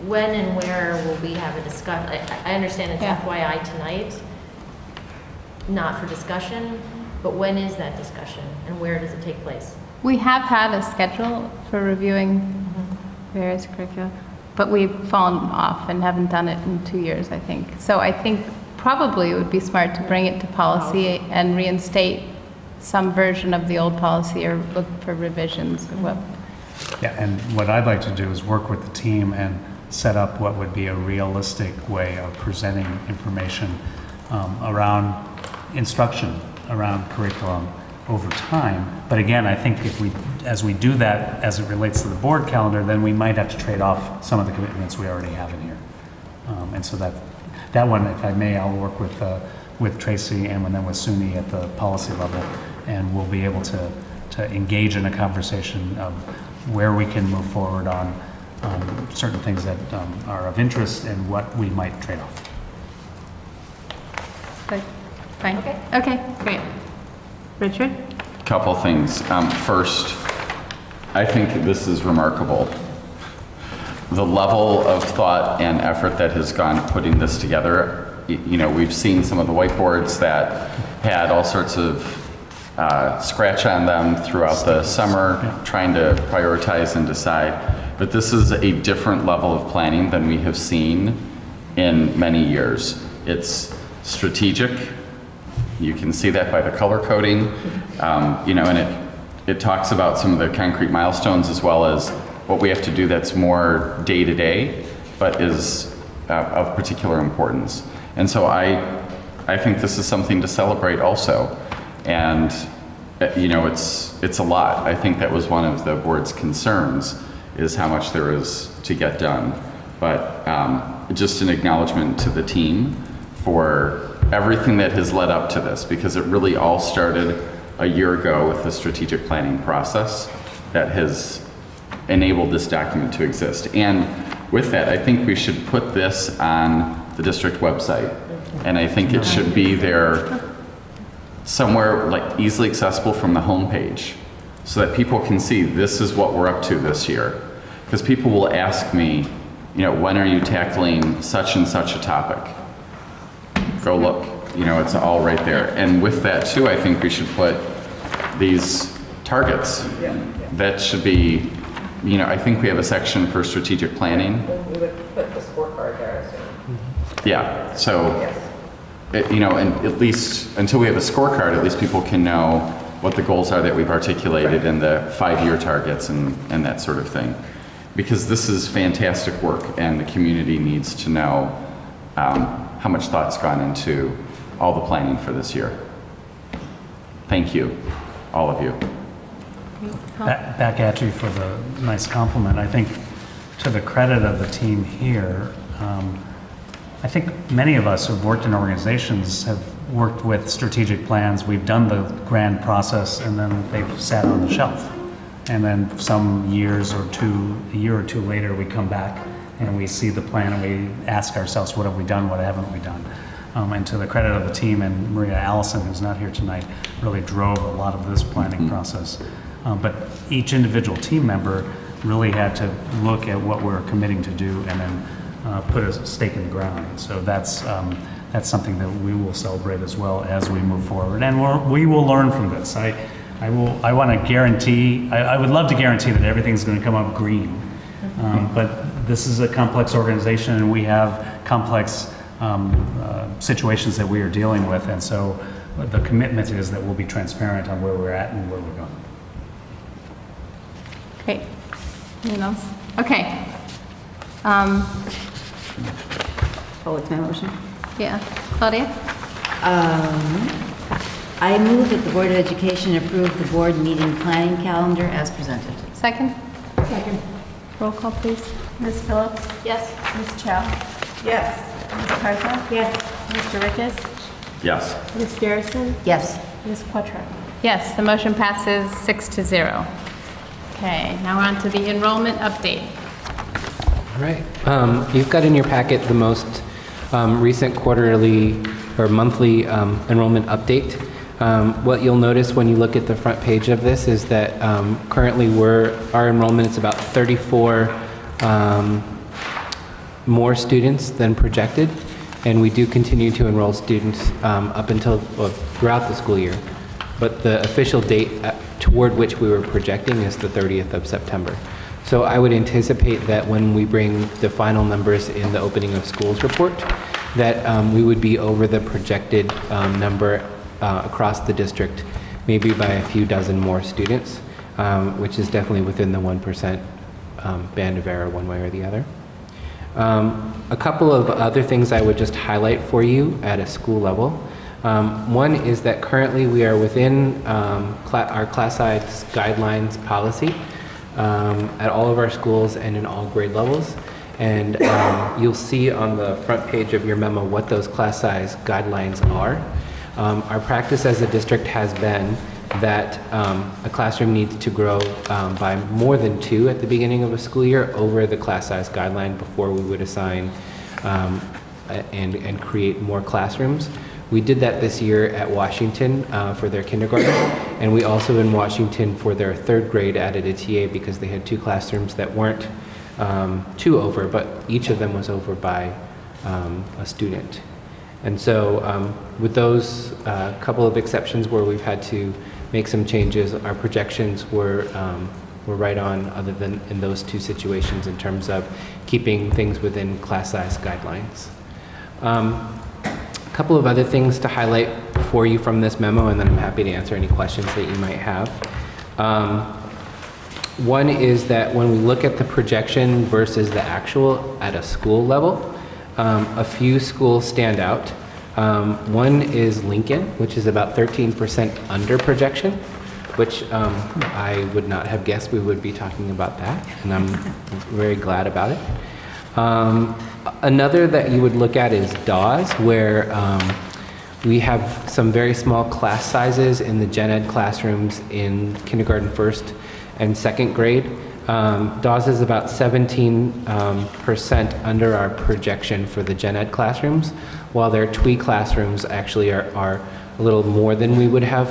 When and where will we have a discussion? I understand it's FYI tonight, not for discussion, but when is that discussion and where does it take place? We have had a schedule for reviewing various curricula, but we've fallen off and haven't done it in 2 years, I think. So I think probably it would be smart to bring it to policy and reinstate some version of the old policy or look for revisions. Yeah, and what I'd like to do is work with the team and set up what would be a realistic way of presenting information around instruction, around curriculum over time. But again, I think if we as we do that, as it relates to the board calendar, then we might have to trade off some of the commitments we already have in here. And so that one, if I may, I'll work with Tracy and then with SUNY at the policy level, and we'll be able to engage in a conversation of where we can move forward on certain things that are of interest and what we might trade off. Good. Fine. Okay, great. Richard? Couple things. First, I think this is remarkable. The level of thought and effort that has gone putting this together. You know, we've seen some of the whiteboards that had all sorts of scratch on them throughout the summer, trying to prioritize and decide. But this is a different level of planning than we have seen in many years. It's strategic. You can see that by the color coding, you know, and it talks about some of the concrete milestones as well as what we have to do that's more day-to-day, but is of particular importance. And so I think this is something to celebrate also. And, you know, it's a lot. I think that was one of the board's concerns, is how much there is to get done. But just an acknowledgement to the team for everything that has led up to this, because it really all started a year ago with the strategic planning process that has enabled this document to exist. And with that, I think we should put this on the district website. And I think it should be there somewhere like easily accessible from the homepage so that people can see this is what we're up to this year. Because people will ask me, you know, when are you tackling such and such a topic? Go look, you know, it's all right there. And with that too, I think we should put these targets. That should be, you know, I think we have a section for strategic planning. We would put the scorecard there, I assume. Yeah, so, you know, and at least until we have a scorecard, at least people can know what the goals are that we've articulated and the 5-year targets and that sort of thing. Because this is fantastic work and the community needs to know how much thought's gone into all the planning for this year. Thank you, all of you. Back at you for the nice compliment. I think to the credit of the team here, I think many of us who've worked in organizations have worked with strategic plans. We've done the grand process and then they've sat on the shelf. And then some years or two, a year or two later, we come back and we see the plan and we ask ourselves, what have we done, what haven't we done? And to the credit of the team, and Maria Allison, who's not here tonight, really drove a lot of this planning process. But each individual team member really had to look at what we're committing to do and then put a stake in the ground. So that's something that we will celebrate as well as we move forward. And we will learn from this. I want to guarantee, I would love to guarantee that everything's going to come up green. But this is a complex organization and we have complex situations that we are dealing with. And so the commitment is that we'll be transparent on where we're at and where we're going. Great. Anyone else? Okay. It's my motion. Yeah. Claudia? I move that the Board of Education approve the board meeting planning calendar as presented. Second? Second. Roll call, please. Ms. Phillips? Yes. Ms. Chow? Yes. Ms. Cartha? Yes. Mr. Rickes? Yes. Ms. Garrison? Yes. Ms. Quattro? Yes, the motion passes 6-0. Okay, now we're on to the enrollment update. All right. You've got in your packet the most recent quarterly or monthly enrollment update. What you'll notice when you look at the front page of this is that currently our enrollment is about 34 more students than projected, and we do continue to enroll students up until throughout the school year. But the official date toward which we were projecting is the 30th of September. So I would anticipate that when we bring the final numbers in the opening of schools report, that we would be over the projected number across the district, maybe by a few dozen more students, which is definitely within the 1% band of error one way or the other. A couple of other things I would just highlight for you at a school level. One is that currently we are within our class size guidelines policy at all of our schools and in all grade levels. And you'll see on the front page of your memo what those class size guidelines are. Our practice as a district has been that a classroom needs to grow by more than 2 at the beginning of a school year over the class size guideline before we would assign and create more classrooms. We did that this year at Washington for their kindergarten, and we also in Washington for their 3rd grade added a TA because they had 2 classrooms that weren't 2 over, but each of them was over by a student. And so with those couple of exceptions where we've had to make some changes, our projections were right on, other than in those 2 situations in terms of keeping things within class size guidelines. A couple of other things to highlight for you from this memo, and then I'm happy to answer any questions that you might have. One is that when we look at the projection versus the actual at a school level, a few schools stand out. One is Lincoln, which is about 13% under projection, which I would not have guessed we would be talking about that, and I'm very glad about it. Another that you would look at is Dawes, where we have some very small class sizes in the gen ed classrooms in kindergarten 1st and 2nd grade. Dawes is about 17% under our projection for the gen ed classrooms, while their TWE classrooms actually are a little more than we would have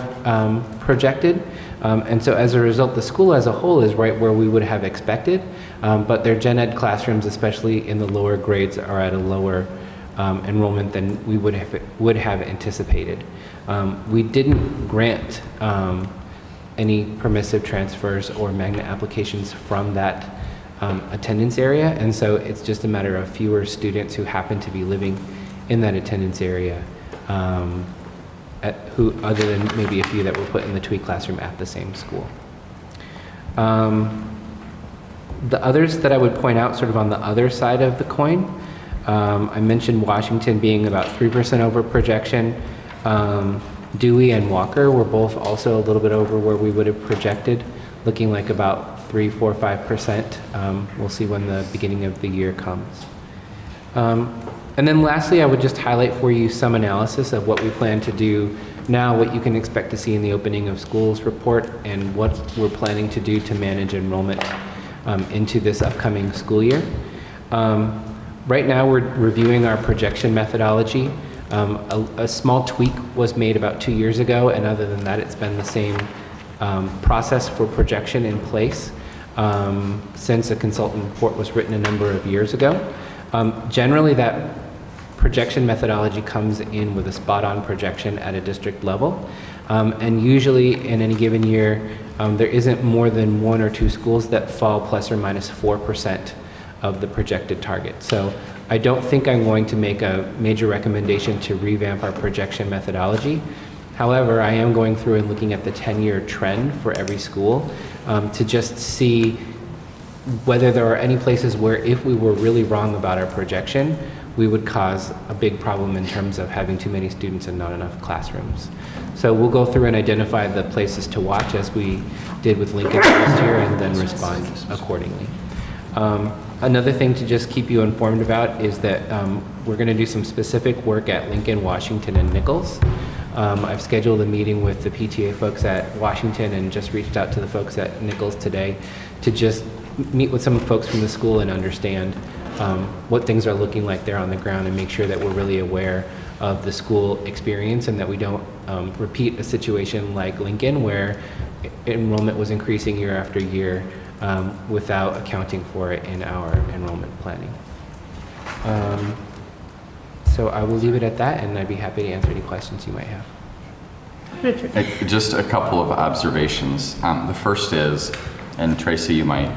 projected. And so as a result, the school as a whole is right where we would have expected, but their gen ed classrooms, especially in the lower grades, are at a lower enrollment than we would have anticipated. We didn't grant any permissive transfers or magnet applications from that attendance area, and so it's just a matter of fewer students who happen to be living in that attendance area, who, other than maybe a few that were put in the TWE classroom at the same school. The others that I would point out sort of on the other side of the coin, I mentioned Washington being about 3% over projection. Dewey and Walker were both also a little bit over where we would have projected, looking like about 3, 4, 5%. We'll see when the beginning of the year comes. And then lastly, I would just highlight for you some analysis of what we plan to do now, what you can expect to see in the opening of schools report, and what we're planning to do to manage enrollment into this upcoming school year. Right now, we're reviewing our projection methodology. A small tweak was made about 2 years ago, and other than that, it's been the same process for projection in place since a consultant report was written a number of years ago. Generally, that projection methodology comes in with a spot-on projection at a district level, and usually in any given year, there isn't more than 1 or 2 schools that fall plus or minus 4% of the projected target. So I don't think I'm going to make a major recommendation to revamp our projection methodology. However, I am going through and looking at the 10-year trend for every school to just see whether there are any places where if we were really wrong about our projection, we would cause a big problem in terms of having too many students and not enough classrooms. So we'll go through and identify the places to watch as we did with Lincoln last year, and then respond accordingly. Another thing to just keep you informed about is that we're going to do some specific work at Lincoln, Washington, and Nichols. I've scheduled a meeting with the PTA folks at Washington and just reached out to the folks at Nichols today to just meet with some folks from the school and understand what things are looking like there on the ground, and make sure that we're really aware of the school experience, and that we don't repeat a situation like Lincoln where enrollment was increasing year after year without accounting for it in our enrollment planning. So I will leave it at that, and I'd be happy to answer any questions you might have. Just a couple of observations. The first is, and Tracy, you might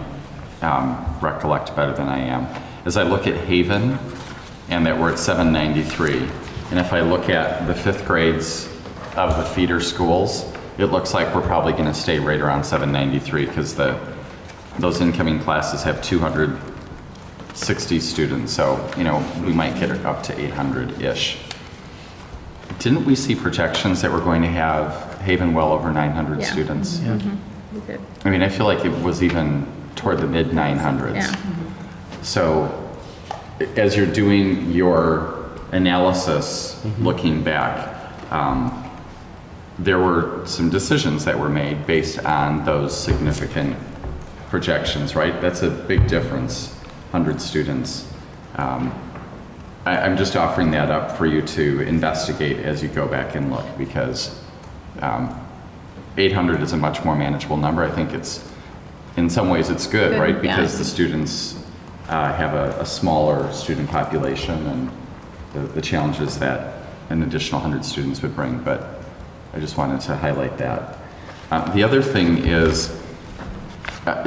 recollect better than I am, as I look at Haven and that we're at 793, and if I look at the 5th grades of the feeder schools, it looks like we're probably going to stay right around 793 because those incoming classes have 260 students, so we might get it up to 800-ish. didn't we see projections that we're going to have Haven well over 900 Yeah. students? We did. I mean, I feel like it was even toward the mid 900s. Yeah. So as you're doing your analysis, looking back, there were some decisions that were made based on those significant projections, right? That's a big difference, 100 students. I'm just offering that up for you to investigate as you go back and look, because 800 is a much more manageable number. I think it's, in some ways it's good, Good, right? Because yeah. the students have a smaller student population and the challenges that an additional 100 students would bring, but I just wanted to highlight that. The other thing is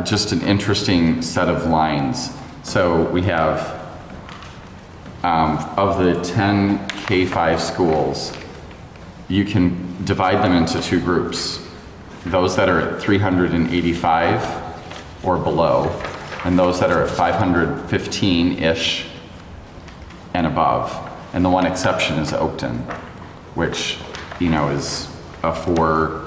just an interesting set of lines. So we have, of the 10 K-5 schools, you can divide them into two groups. Those that are at 385 or below, and those that are at 515-ish and above. And the one exception is Oakton, which, you know, is a 4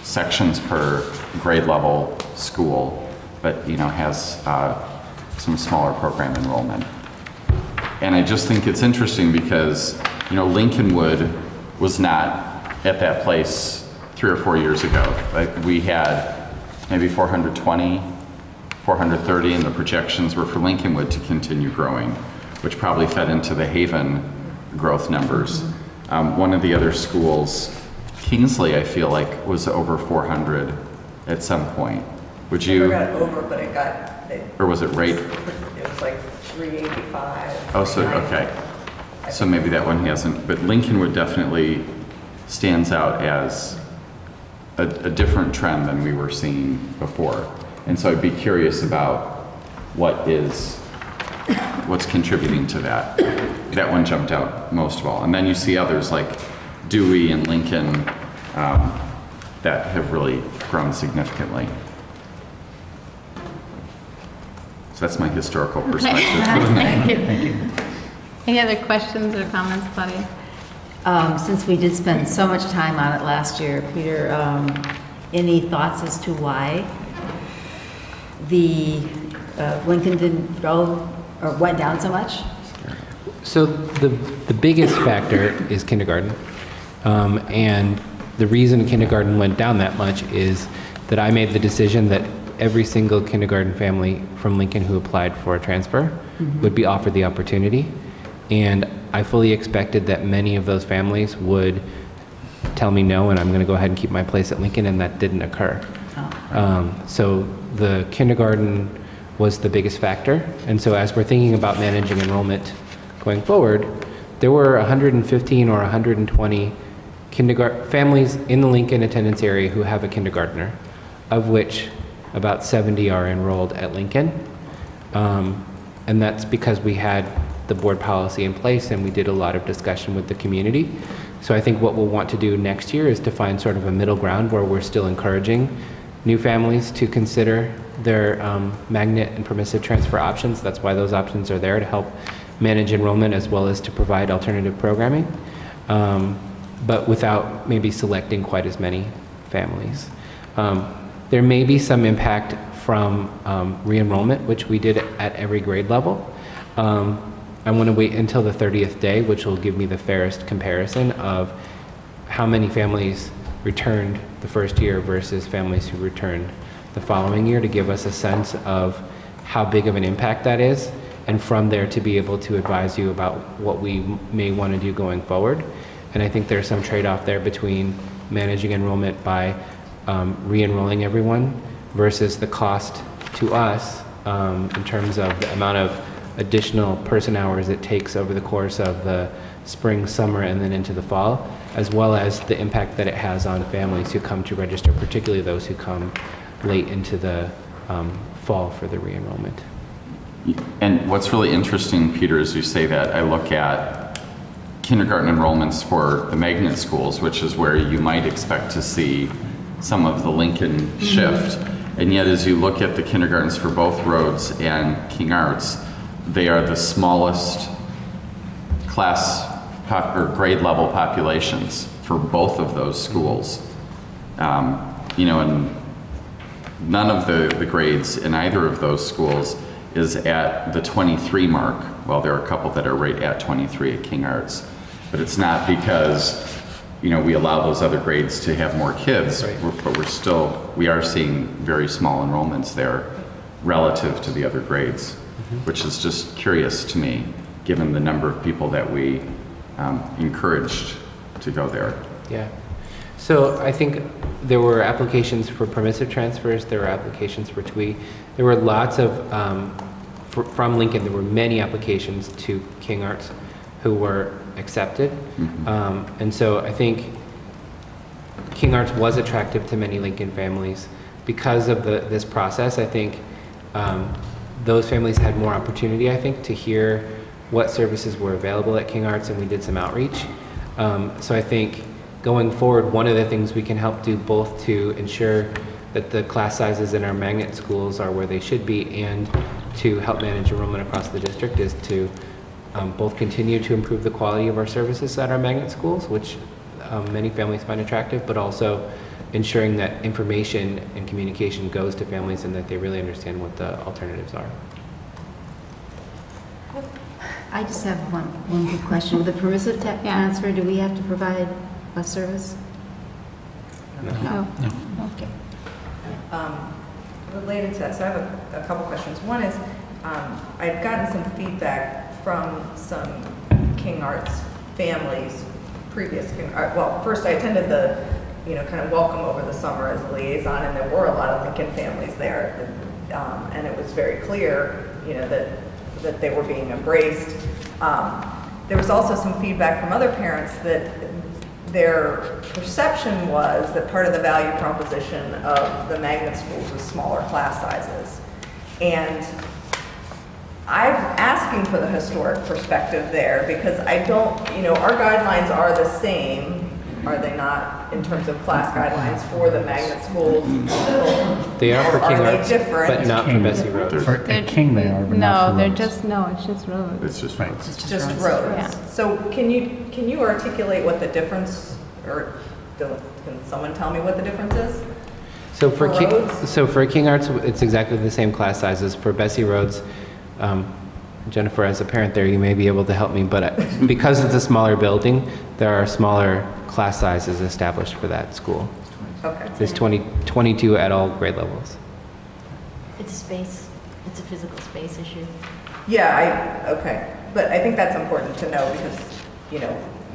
sections per grade level school, but, you know, has some smaller program enrollment. And I just think it's interesting because, you know, Lincolnwood was not at that place 3 or 4 years ago. Like, we had maybe 420, 430, and the projections were for Lincolnwood to continue growing, which probably fed into the Haven growth numbers. One of the other schools, Kingsley, I feel like, was over 400 at some point. Would you? Never got over, but it got. Or was it right? It was like 385. Oh, so, okay. So maybe that one hasn't, but Lincolnwood definitely stands out as a different trend than we were seeing before. And so I'd be curious about what's contributing to that. That one jumped out most of all. And then you see others like Dewey and Lincoln that have really grown significantly. So that's my historical perspective. Thank you. Any other questions or comments, Claudia? Since we did spend so much time on it last year, Peter, any thoughts as to why the Lincoln didn't grow or went down so much? So the biggest factor is kindergarten. And the reason kindergarten went down that much is that I made the decision that every single kindergarten family from Lincoln who applied for a transfer would be offered the opportunity. And I fully expected that many of those families would tell me no, and I'm going to go ahead and keep my place at Lincoln, and that didn't occur. So the kindergarten was the biggest factor. And so as we're thinking about managing enrollment going forward, there were 115 or 120 families in the Lincoln attendance area who have a kindergartner, of which about 70 are enrolled at Lincoln. And that's because we had the board policy in place and we did a lot of discussion with the community. So I think what we'll want to do next year is to find sort of a middle ground where we're still encouraging new families to consider their magnet and permissive transfer options. That's why those options are there, to help manage enrollment as well as to provide alternative programming, but without maybe selecting quite as many families. There may be some impact from re-enrollment, which we did at every grade level. I want to wait until the 30th day, which will give me the fairest comparison of how many families returned the first year versus families who returned the following year, to give us a sense of how big of an impact that is, and from there to be able to advise you about what we may want to do going forward. And I think there's some trade-off there between managing enrollment by re-enrolling everyone versus the cost to us in terms of the amount of additional person hours it takes over the course of the spring, summer, and then into the fall, as well as the impact that it has on families who come to register, particularly those who come late into the fall for the re-enrollment. And what's really interesting, Peter, as you say that, I look at kindergarten enrollments for the magnet schools, which is where you might expect to see some of the Lincoln shift. And yet, as you look at the kindergartens for both Rhodes and King Arts, they are the smallest class or grade level populations for both of those schools. You know, and none of the grades in either of those schools is at the 23 mark. Well, there are a couple that are right at 23 at King Arts, but it's not because, you know, we allow those other grades to have more kids, but we are seeing very small enrollments there relative to the other grades, which is just curious to me, given the number of people that we encouraged to go there. Yeah. So I think there were applications for permissive transfers, there were applications for TWE. There were lots of, from Lincoln, there were many applications to King Arts who were accepted. And so I think King Arts was attractive to many Lincoln families. Because of this process, I think those families had more opportunity, I think, to hear what services were available at King Arts, and we did some outreach. So I think going forward, one of the things we can help do both to ensure that the class sizes in our magnet schools are where they should be and to help manage enrollment across the district is to both continue to improve the quality of our services at our magnet schools, which many families find attractive, but also ensuring that information and communication goes to families and that they really understand what the alternatives are. I just have one quick question. With the permissive transfer, do we have to provide bus service? No. Okay. Related to that, so I have a couple questions. One is, I've gotten some feedback from some King Arts families, previous King Arts. Well, first I attended the, kind of welcome over the summer as a liaison, and there were a lot of Lincoln families there, and it was very clear, that they were being embraced. There was also some feedback from other parents that their perception was that part of the value proposition of the magnet schools was smaller class sizes. And I'm asking for the historic perspective there because I don't, our guidelines are the same, are they not, in terms of class guidelines for the magnet schools? They are for King Arts, different? but not for Bessie Rhodes. At King they are, but not for Rhodes. It's just roads. It's just roads. It's just roads. Yeah. So can you articulate what the difference, or can someone tell me what the difference is? So for roads? King Arts, it's exactly the same class sizes. For Bessie Rhodes, Jennifer, as a parent there, you may be able to help me, but because it's a smaller building, there are smaller class sizes established for that school. Okay. There's 22 at all grade levels. It's a space, it's a physical space issue. Yeah, okay. But I think that's important to know because,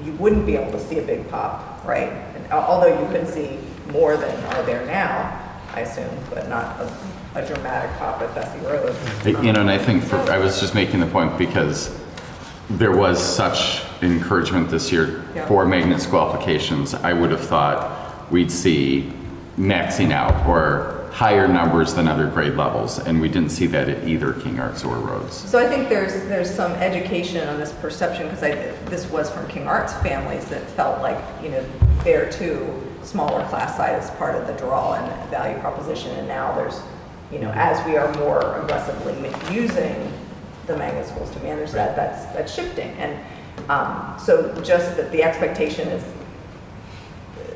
you wouldn't be able to see a big pop, right? And although you could see more than are there now, I assume, but not a dramatic pop at Bessie Rhodes. And I think I was just making the point because there was such encouragement this year for magnet school applications. I would have thought we'd see maxing out or higher numbers than other grade levels, and we didn't see that at either King Arts or Rhodes. So I think there's some education on this perception because this was from King Arts families that felt like there too smaller class size is part of the draw and value proposition, and now there's as we are more aggressively using the magnet schools to manage that, that's shifting. And so just that the expectation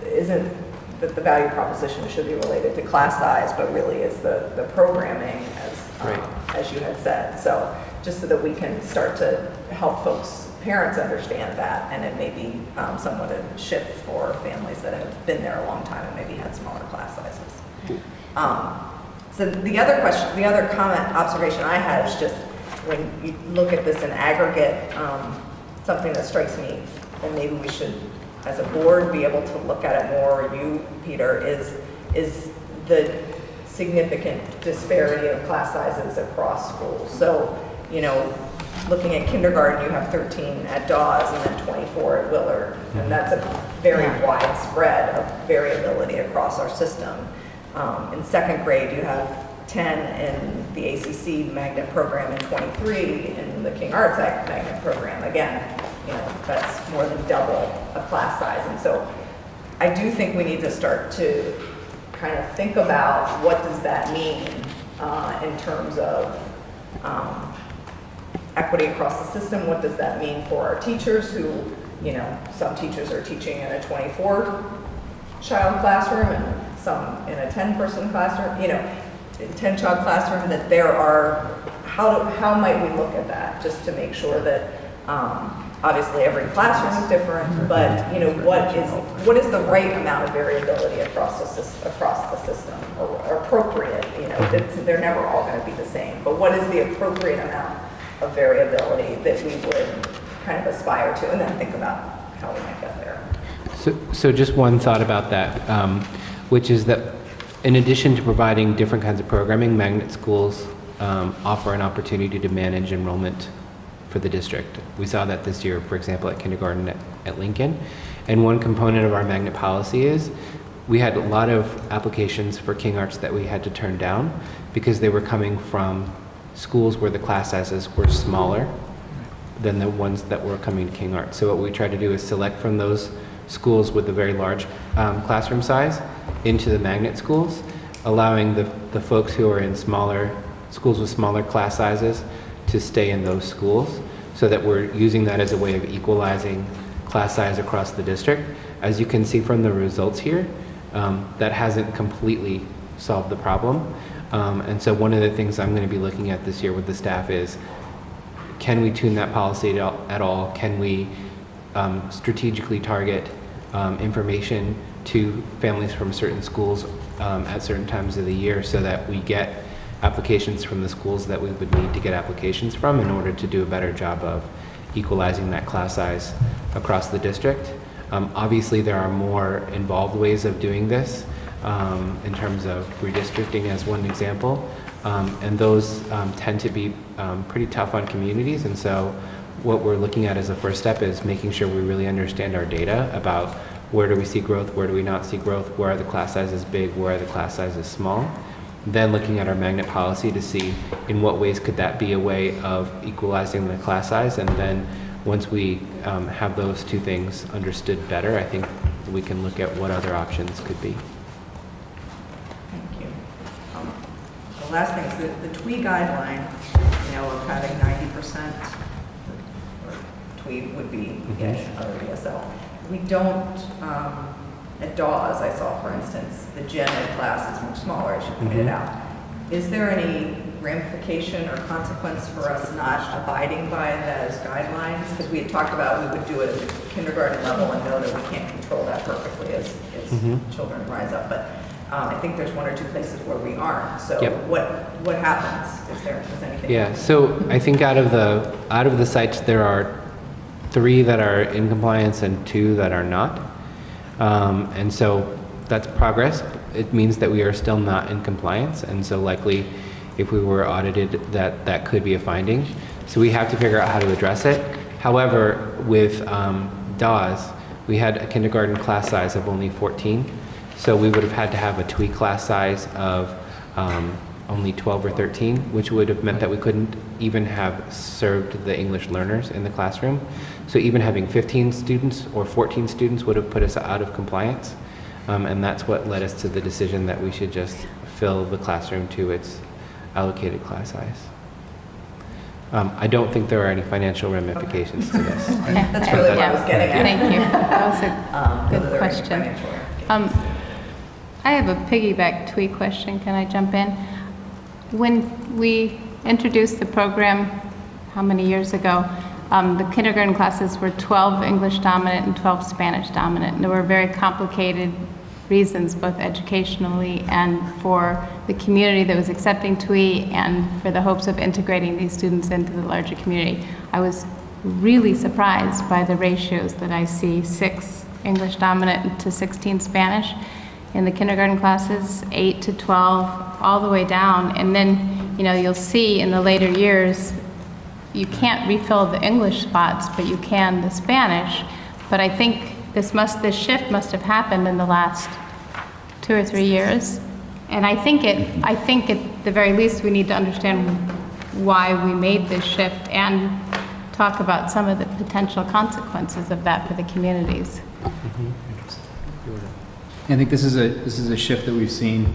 isn't that the value proposition should be related to class size, but really is the programming as you had said. So just so that we can start to help parents understand that, and it may be somewhat a shift for families that have been there a long time and maybe had smaller class sizes. So the other comment, observation I had is just when you look at this in aggregate, something that strikes me, and maybe we should, as a board, be able to look at it more, or you, Peter, is the significant disparity of class sizes across schools. So, looking at kindergarten, you have 13 at Dawes and then 24 at Willard, and that's a very wide spread of variability across our system. In second grade, you have 10 in the ACC magnet program and 23 in the King Arts magnet program. Again, that's more than double a class size. And so I do think we need to start to kind of think about what does that mean in terms of equity across the system. What does that mean for our teachers who some teachers are teaching in a 24-child classroom and some in a 10-person classroom, 10-child classroom, that there are, how might we look at that, just to make sure that, obviously every classroom is different, but, what is the right amount of variability across the system, or appropriate, they're never all going to be the same, but what is the appropriate amount of variability that we would kind of aspire to, and then think about how we might get there. So just one thought about that, which is that in addition to providing different kinds of programming, magnet schools offer an opportunity to manage enrollment for the district. We saw that this year, for example, at kindergarten at Lincoln. And one component of our magnet policy is we had a lot of applications for King Arts that we had to turn down because they were coming from schools where the class sizes were smaller than the ones that were coming to King Arts. So what we tried to do is select from those schools with a very large classroom size into the magnet schools, allowing the folks who are in smaller schools with smaller class sizes to stay in those schools, so that we're using that as a way of equalizing class size across the district. As you can see from the results here, that hasn't completely solved the problem. And so one of the things I'm going to be looking at this year with the staff is, can we tune that policy at all? Can we strategically target information to families from certain schools at certain times of the year, so that we get applications from the schools that we would need to get applications from in order to do a better job of equalizing that class size across the district. Obviously, there are more involved ways of doing this in terms of redistricting as one example, and those tend to be pretty tough on communities. And so what we're looking at as a first step is making sure we really understand our data about where do we see growth, where do we not see growth, where are the class sizes big, where are the class sizes small. Then looking at our magnet policy to see in what ways could that be a way of equalizing the class size. And then once we have those two things understood better, I think we can look at what other options could be. Thank you. The last thing is the TWE guideline, of having 90%, or TWE would be other ESL. We don't, at Dawes, I saw, for instance, the gen ed class is much smaller, as you pointed out. Is there any ramification or consequence for us not abiding by those guidelines? Because we had talked about we would do it at the kindergarten level and know that we can't control that perfectly as children rise up. But I think there's one or two places where we aren't. So what happens? Is anything? Yeah. So I think out of the sites, there are 3 that are in compliance and 2 that are not. And so that's progress. It means that we are still not in compliance, and so likely if we were audited, that could be a finding. So we have to figure out how to address it. However, with Dawes, we had a kindergarten class size of only 14, so we would have had to have a TWE class size of only 12 or 13, which would have meant that we couldn't even have served the English learners in the classroom. So even having 15 students or 14 students would have put us out of compliance. And that's what led us to the decision that we should just fill the classroom to its allocated class size. I don't think there are any financial ramifications to this. That's really what I was getting at. Thank you. That was a good question. I have a piggyback TWE question. Can I jump in? When we introduced the program, how many years ago, the kindergarten classes were 12 English dominant and 12 Spanish dominant. And there were very complicated reasons, both educationally and for the community that was accepting TWE and for the hopes of integrating these students into the larger community. I was really surprised by the ratios that I see, 6 English dominant to 16 Spanish in the kindergarten classes, 8 to 12, all the way down. And then, you'll see in the later years, you can't refill the English spots, but you can the Spanish. But I think this shift must have happened in the last 2 or 3 years. And I think at the very least we need to understand why we made this shift and talk about some of the potential consequences of that for the communities. I think this is a shift that we've seen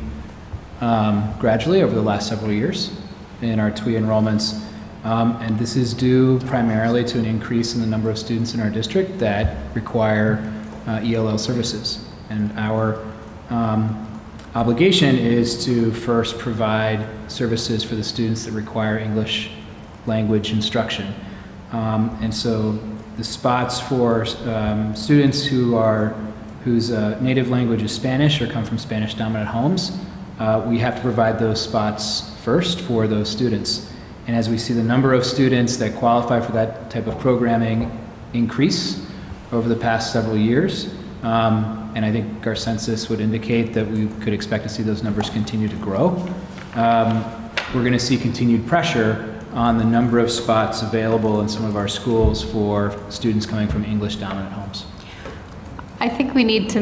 gradually over the last several years in our TWE enrollments. And this is due primarily to an increase in the number of students in our district that require ELL services. And our obligation is to first provide services for the students that require English language instruction. And so the spots for students whose native language is Spanish or come from Spanish dominant homes, we have to provide those spots first for those students. And as we see the number of students that qualify for that type of programming increase over the past several years, and I think our census would indicate that we could expect to see those numbers continue to grow, we're going to see continued pressure on the number of spots available in some of our schools for students coming from English dominant homes. I think we need to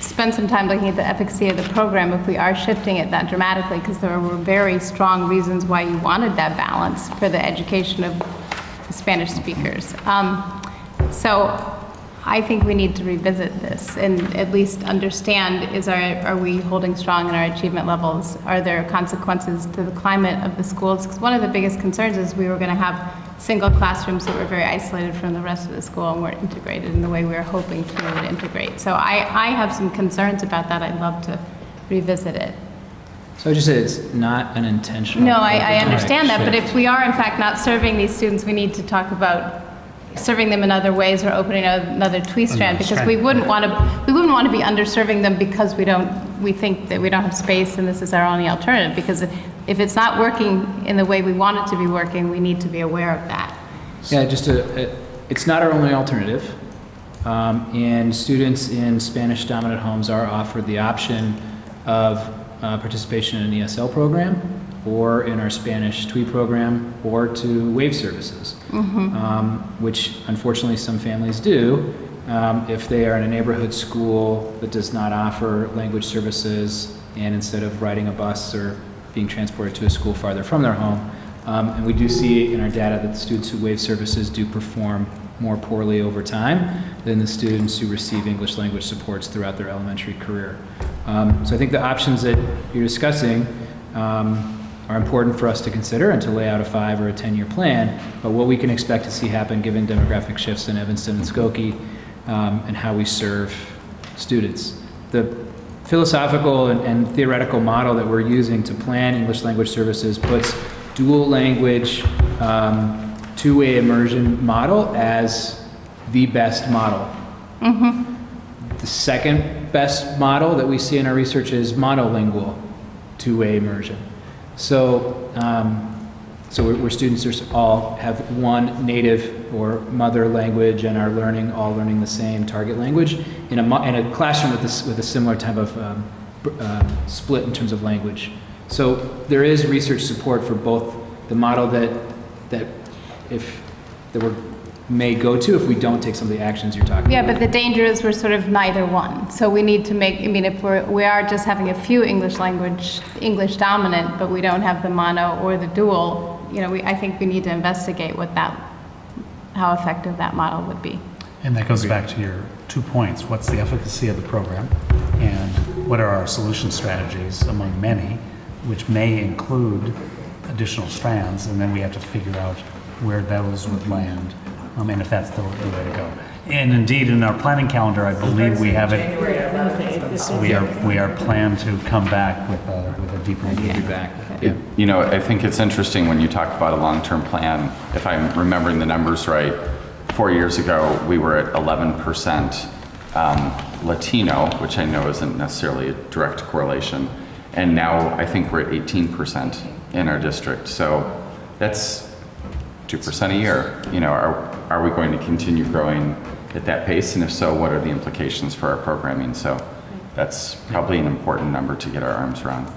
spend some time looking at the efficacy of the program if we are shifting it that dramatically, because there were very strong reasons why you wanted that balance for the education of the Spanish speakers. So I think we need to revisit this and at least understand, are we holding strong in our achievement levels? Are there consequences to the climate of the schools? Because one of the biggest concerns is we were going to have single classrooms that were very isolated from the rest of the school and weren't integrated in the way we were hoping to integrate. So I have some concerns about that. I'd love to revisit it. So I just said it's not an intentional. No, I understand that, but if we are in fact not serving these students, we need to talk about serving them in other ways or opening another TWE strand, because we wouldn't want to be underserving them because we think that we don't have space and this is our only alternative. Because if it's not working in the way we want it to be working, we need to be aware of that. Yeah, it's not our only alternative. And students in Spanish dominant homes are offered the option of participation in an ESL program, or in our Spanish TWE program, or to WAVE services, which unfortunately some families do if they are in a neighborhood school that does not offer language services, and instead of riding a bus or being transported to a school farther from their home. And we do see in our data that the students who WAVE services do perform more poorly over time than the students who receive English language supports throughout their elementary career. So I think the options that you're discussing are important for us to consider and to lay out a 5 or a 10-year plan, but what we can expect to see happen given demographic shifts in Evanston and Skokie, and how we serve students. The philosophical and theoretical model that we're using to plan English language services puts dual language, two-way immersion model as the best model. The second best model that we see in our research is monolingual two-way immersion. So, where students all have one native or mother language and are all learning the same target language in a classroom with a similar type of split in terms of language. So there is research support for both the model that we may go to if we don't take some of the actions you're talking about. Yeah, but the danger is we're sort of neither one. So we need to if we are just having a few English dominant, but we don't have the mono or the dual, I think we need to investigate how effective that model would be. And that goes back to your 2 points. What's the efficacy of the program? And what are our solution strategies among many, which may include additional strands, and then we have to figure out where those would land. And if that's the way to go. And indeed, in our planning calendar, I believe we have it. We are planned to come back with a deeper review. I think it's interesting when you talk about a long-term plan. If I'm remembering the numbers right, 4 years ago we were at 11% Latino, which I know isn't necessarily a direct correlation, and now I think we're at 18% in our district. So that's 2% a year. Are we going to continue growing at that pace? And if so, what are the implications for our programming? So that's probably an important number to get our arms around.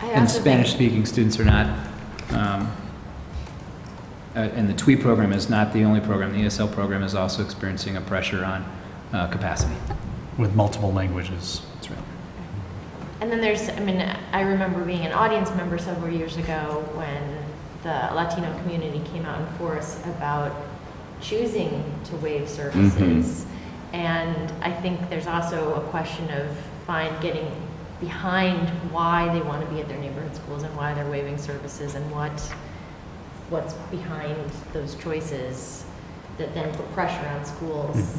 And Spanish-speaking students are not, and the TWE program is not the only program. The ESL program is also experiencing a pressure on capacity. With multiple languages. That's right. And then I remember being an audience member several years ago when the Latino community came out in force about choosing to WAVE services. And I think there's also a question of getting behind why they want to be at their neighborhood schools and why they're waiving services and what what's behind those choices that then put pressure on schools.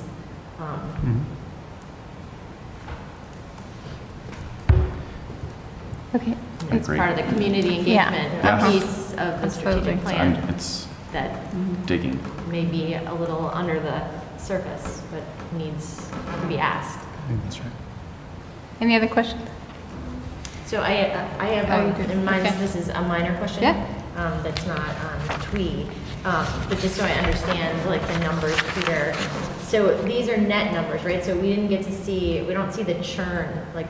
Okay. It's part of the community engagement piece of the strategic plan. It's that digging. may be a little under the surface, but needs to be asked. I think that's right. Any other questions? So I have in mind, this is a minor question. That's not on TWE, but just so I understand like the numbers here. So these are net numbers, right? So we didn't get to see, we don't see the churn, like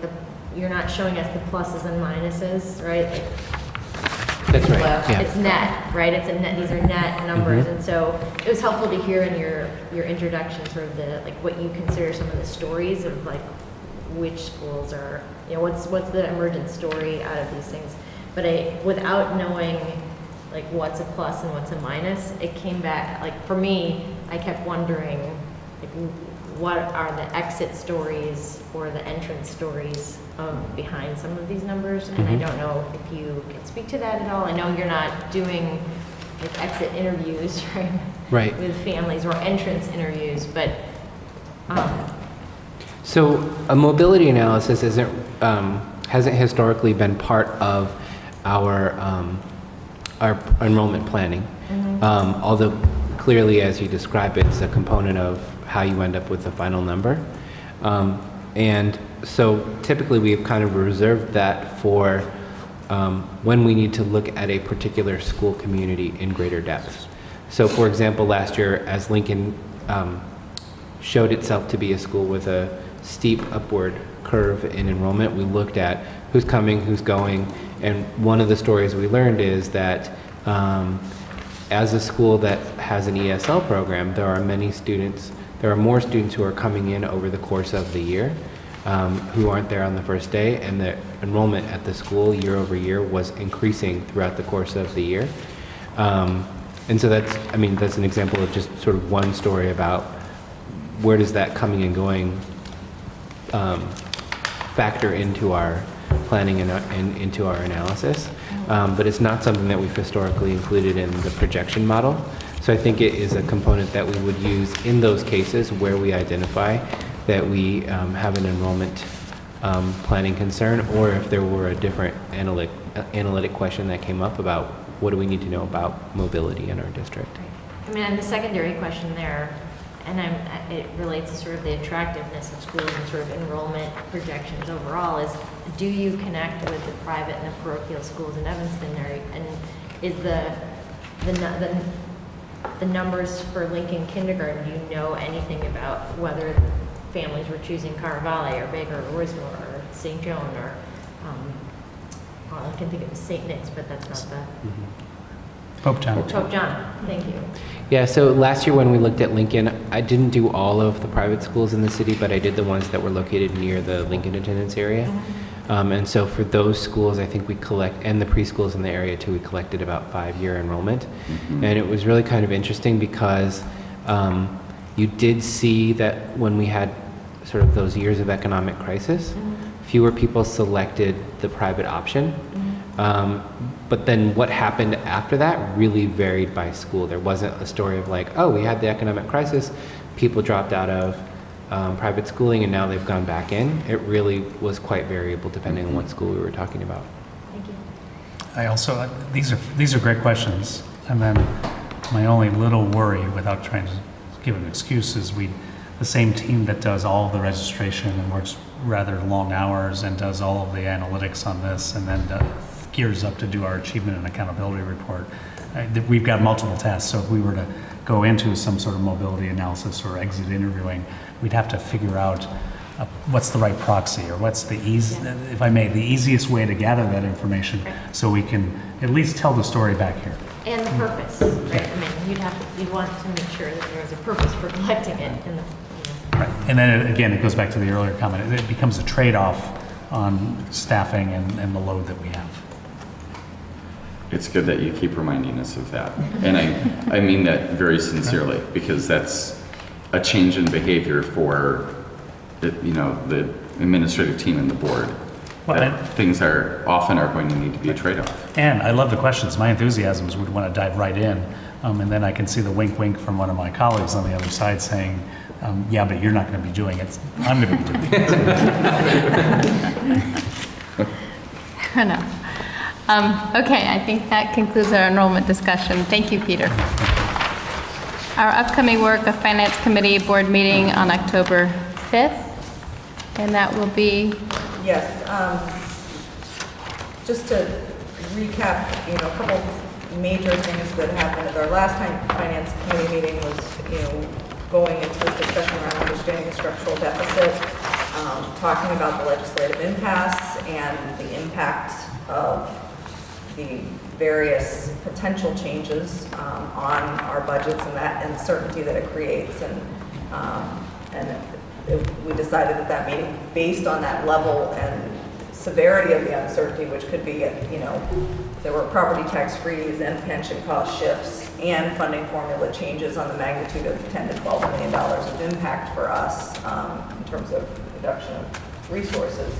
you're not showing us the pluses and minuses, right? Like, that's right. Yeah. It's net, right? It's a net. These are net numbers, and so it was helpful to hear in your introduction sort of the like what you consider some of the stories of like which schools are, you know, what's the emergent story out of these things. But without knowing like what's a plus and what's a minus, it came back like for me, I kept wondering like what are the exit stories or the entrance stories behind some of these numbers, and I don't know if you can speak to that at all. I know you're not doing like exit interviews, right? With families or entrance interviews, but so a mobility analysis hasn't historically been part of our enrollment planning, although clearly, as you describe it, it's a component of how you end up with the final number. And so typically we've kind of reserved that for when we need to look at a particular school community in greater depth. So for example, last year, as Lincoln showed itself to be a school with a steep upward curve in enrollment, we looked at who's coming, who's going, and one of the stories we learned is that as a school that has an ESL program, there are more students who are coming in over the course of the year who aren't there on the first day, and the enrollment at the school year over year was increasing throughout the course of the year. And so that's an example of just sort of one story about where does that coming and going factor into our planning and into our analysis. But it's not something that we've historically included in the projection model. So I think it is a component that we would use in those cases where we identify that we have an enrollment planning concern, or if there were a different analytic question that came up about what do we need to know about mobility in our district. I mean, and the secondary question there, and it relates to sort of the attractiveness of schools and sort of enrollment projections overall, is do you connect with the private and the parochial schools in Evanston, and is the numbers for Lincoln Kindergarten, do you know anything about whether families were choosing Caravalle or Baker or Roysmore or St. Joan or, well, I can think of St. Nick's, but that's not the... Pope John. Pope John, thank you. Yeah, so last year when we looked at Lincoln, I didn't do all of the private schools in the city, but I did the ones that were located near the Lincoln attendance area. And so for those schools, I think we and the preschools in the area too, we collected about 5-year enrollment. And it was really kind of interesting because you did see that when we had sort of those years of economic crisis, fewer people selected the private option. But then what happened after that really varied by school. There wasn't a story of like, oh, we had the economic crisis, people dropped out of private schooling and now they've gone back in. It really was quite variable depending on what school we were talking about. Thank you. I also, these are great questions. And then my only little worry, without trying to give an excuse, is the same team that does all of the registration and works rather long hours and does all of the analytics on this and then gears up to do our achievement and accountability report. We've got multiple tasks, so if we were to go into some sort of mobility analysis or exit interviewing, we'd have to figure out what's the right proxy, or what's the if I may, the easiest way to gather that information so we can at least tell the story back here. And the purpose, right? I mean, you'd want to make sure that there was a purpose for collecting it. Right, and then again, it goes back to the earlier comment. It becomes a trade-off on staffing and the load that we have. It's good that you keep reminding us of that. And I mean that very sincerely, because that's a change in behavior for the administrative team and the board. Well, that things often are going to need to be a trade-off. And I love the questions. My enthusiasms would want to dive right in. And then I can see the wink wink from one of my colleagues on the other side saying, yeah, but you're not going to be doing it. I'm going to be doing it. Fair enough. Okay, I think that concludes our enrollment discussion. Thank you, Peter. Our upcoming work of Finance Committee board meeting on October 5th, and that will be... Yes, just to recap, a couple major things that happened at our last time Finance Committee meeting was, going into this discussion around understanding the structural deficit, talking about the legislative impasse and the impact of the various potential changes on our budgets and that uncertainty that it creates. We decided at that meeting, based on that level and severity of the uncertainty, which could be, there were property tax freeze and pension cost shifts and funding formula changes on the magnitude of $10 to $12 million of impact for us in terms of reduction of resources,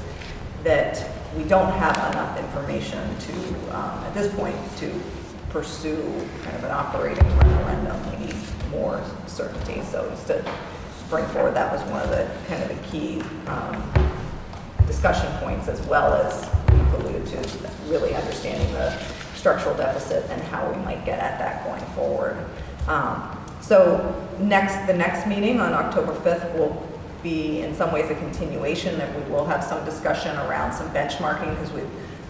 that we don't have enough information to, at this point, to pursue kind of an operating referendum. We need more certainty. So just to bring forward, that was one of the kind of the key discussion points, as well as we've alluded to really understanding the structural deficit and how we might get at that going forward. So the next meeting on October 5th will be in some ways a continuation, that we will have some discussion around some benchmarking, because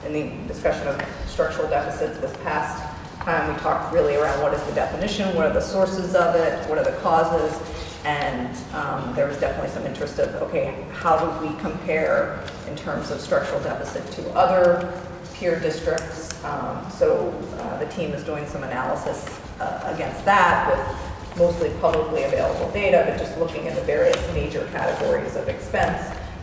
in the discussion of structural deficits this past time, we talked really around what is the definition, what are the sources of it, what are the causes, and there was definitely some interest of, okay, how do we compare in terms of structural deficit to other peer districts? So the team is doing some analysis against that with mostly publicly available data, but just looking at the various major categories of expense.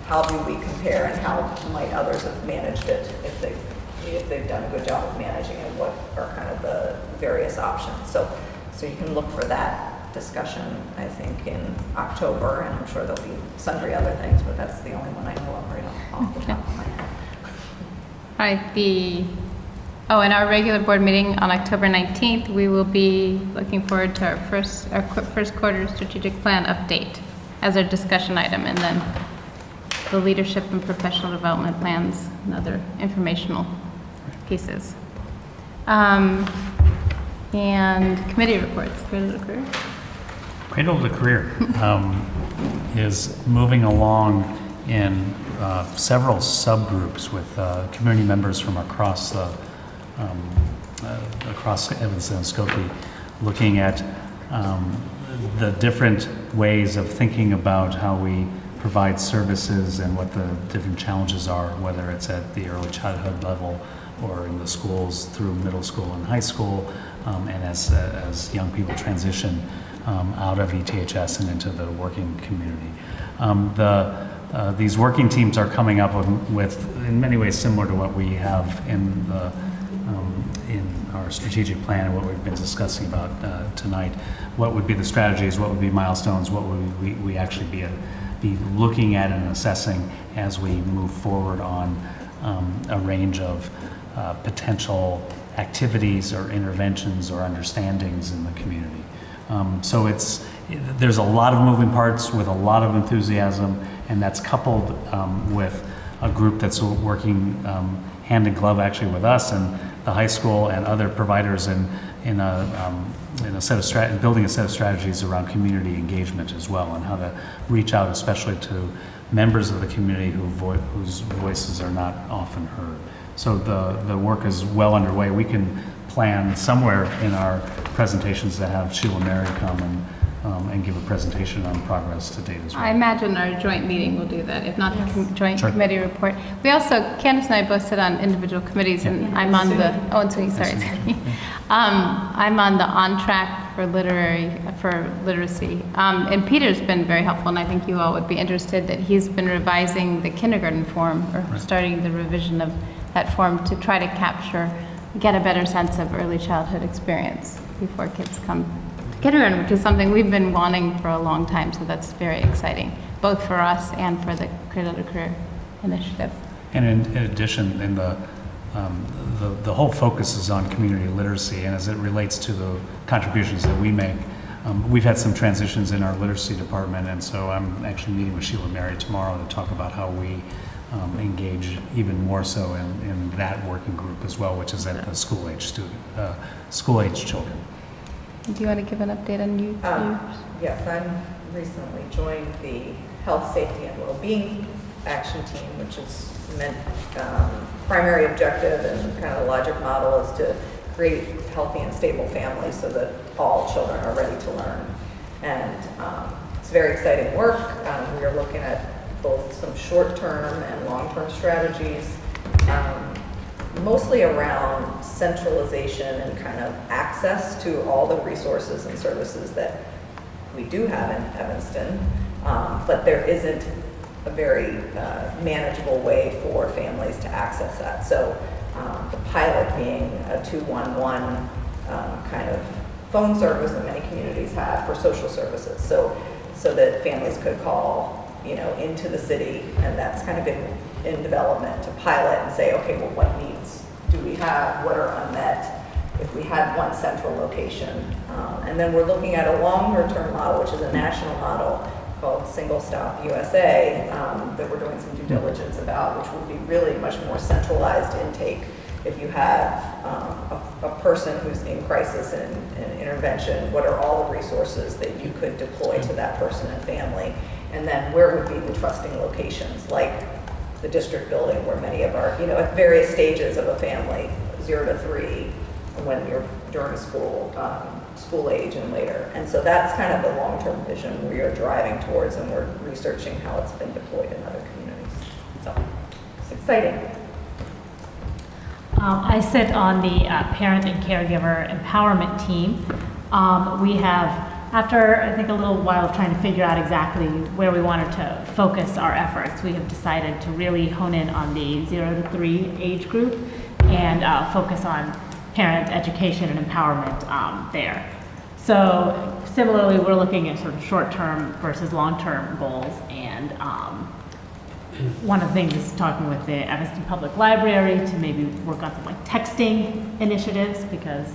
How do we compare, and how might others have managed it if they've done a good job of managing it? What are kind of the various options? So you can look for that discussion, I think, in October, and I'm sure there'll be sundry other things, but that's the only one I know of right off the top of my head. All right, in our regular board meeting on October 19th, we will be looking forward to our first quarter strategic plan update as our discussion item, and then the leadership and professional development plans and other informational pieces. And committee reports. Cradle to Career. Cradle to Career is moving along in several subgroups with community members from across Evanston and Skokie, looking at the different ways of thinking about how we provide services and what the different challenges are, whether it's at the early childhood level or in the schools through middle school and high school, and as young people transition out of ETHS and into the working community. These working teams are coming up with, in many ways, similar to what we have in our strategic plan and what we've been discussing about tonight. What would be the strategies? What would be milestones? What would we actually be looking at and assessing as we move forward on a range of potential activities or interventions or understandings in the community? So there's a lot of moving parts with a lot of enthusiasm, and that's coupled with a group that's working hand in glove actually with us and the high school and other providers in a set of building a set of strategies around community engagement as well, and how to reach out especially to members of the community whose voices are not often heard. So the work is well underway. We can plan somewhere in our presentations to have Sheila Mary come and give a presentation on progress to date as well. I imagine our joint meeting will do that, if not the joint committee report. We also, Candace and I both sit on individual committees, and I'm on the, and Sue, sorry. I'm on the On Track for Literacy. And Peter's been very helpful, and I think you all would be interested that he's been revising the kindergarten form, or starting the revision of that form to try to get a better sense of early childhood experience before kids come to kindergarten, which is something we've been wanting for a long time, so that's very exciting, both for us and for the Cradle to Career initiative. And in addition, the whole focus is on community literacy, and as it relates to the contributions that we make, we've had some transitions in our literacy department, and so I'm actually meeting with Sheila Mary tomorrow to talk about how we engage even more so in that working group as well, which is at the school-age children. Do you want to give an update on you? Yes, I'm recently joined the Health, Safety, and Wellbeing Action Team, which is meant primary objective and kind of the logic model is to create healthy and stable families so that all children are ready to learn. And it's very exciting work. We are looking at both some short-term and long-term strategies, mostly around centralization and kind of access to all the resources and services that we do have in Evanston, but there isn't a very manageable way for families to access that. So the pilot being a 211 kind of phone service that many communities have for social services, so that families could call, into the city, and that's kind of in development to pilot and say, okay, well, what needs do we have? What are unmet? If we had one central location, and then we're looking at a longer-term model, which is a national model called Single Stop USA, that we're doing some due diligence about, which would be really much more centralized intake. If you have a person who's in crisis and intervention, what are all the resources that you could deploy to that person and family? And then where would be the trusting locations, like the district building, where many of our, at various stages of a family, 0 to 3, when you're during school age and later. And so that's kind of the long-term vision we are driving towards, and we're researching how it's been deployed in other communities. So it's exciting. I sit on the parent and caregiver empowerment team. We have, after I think a little while of trying to figure out exactly where we wanted to focus our efforts, we have decided to really hone in on the 0 to 3 age group and focus on parent education and empowerment there. So similarly, we're looking at sort of short-term versus long-term goals, and one of the things is talking with the Evanston Public Library to maybe work on some like texting initiatives, because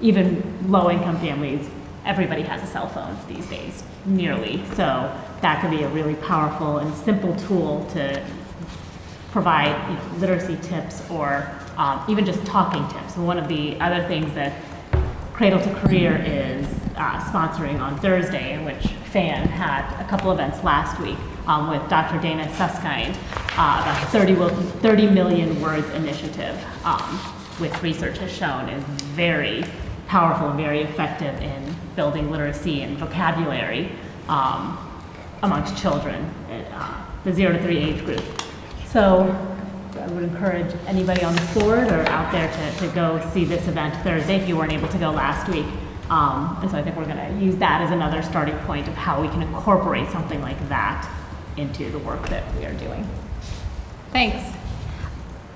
even low-income families, everybody has a cell phone these days, nearly. So that could be a really powerful and simple tool to provide literacy tips or even just talking tips. One of the other things that Cradle to Career is sponsoring on Thursday, in which FAN had a couple events last week with Dr. Dana Susskind about the 30 million words initiative, which research has shown is very powerful and very effective in building literacy and vocabulary amongst children at the 0 to 3 age group. So I would encourage anybody on the board or out there to go see this event Thursday if you weren't able to go last week. And so I think we're going to use that as another starting point of how we can incorporate something like that into the work that we are doing. Thanks.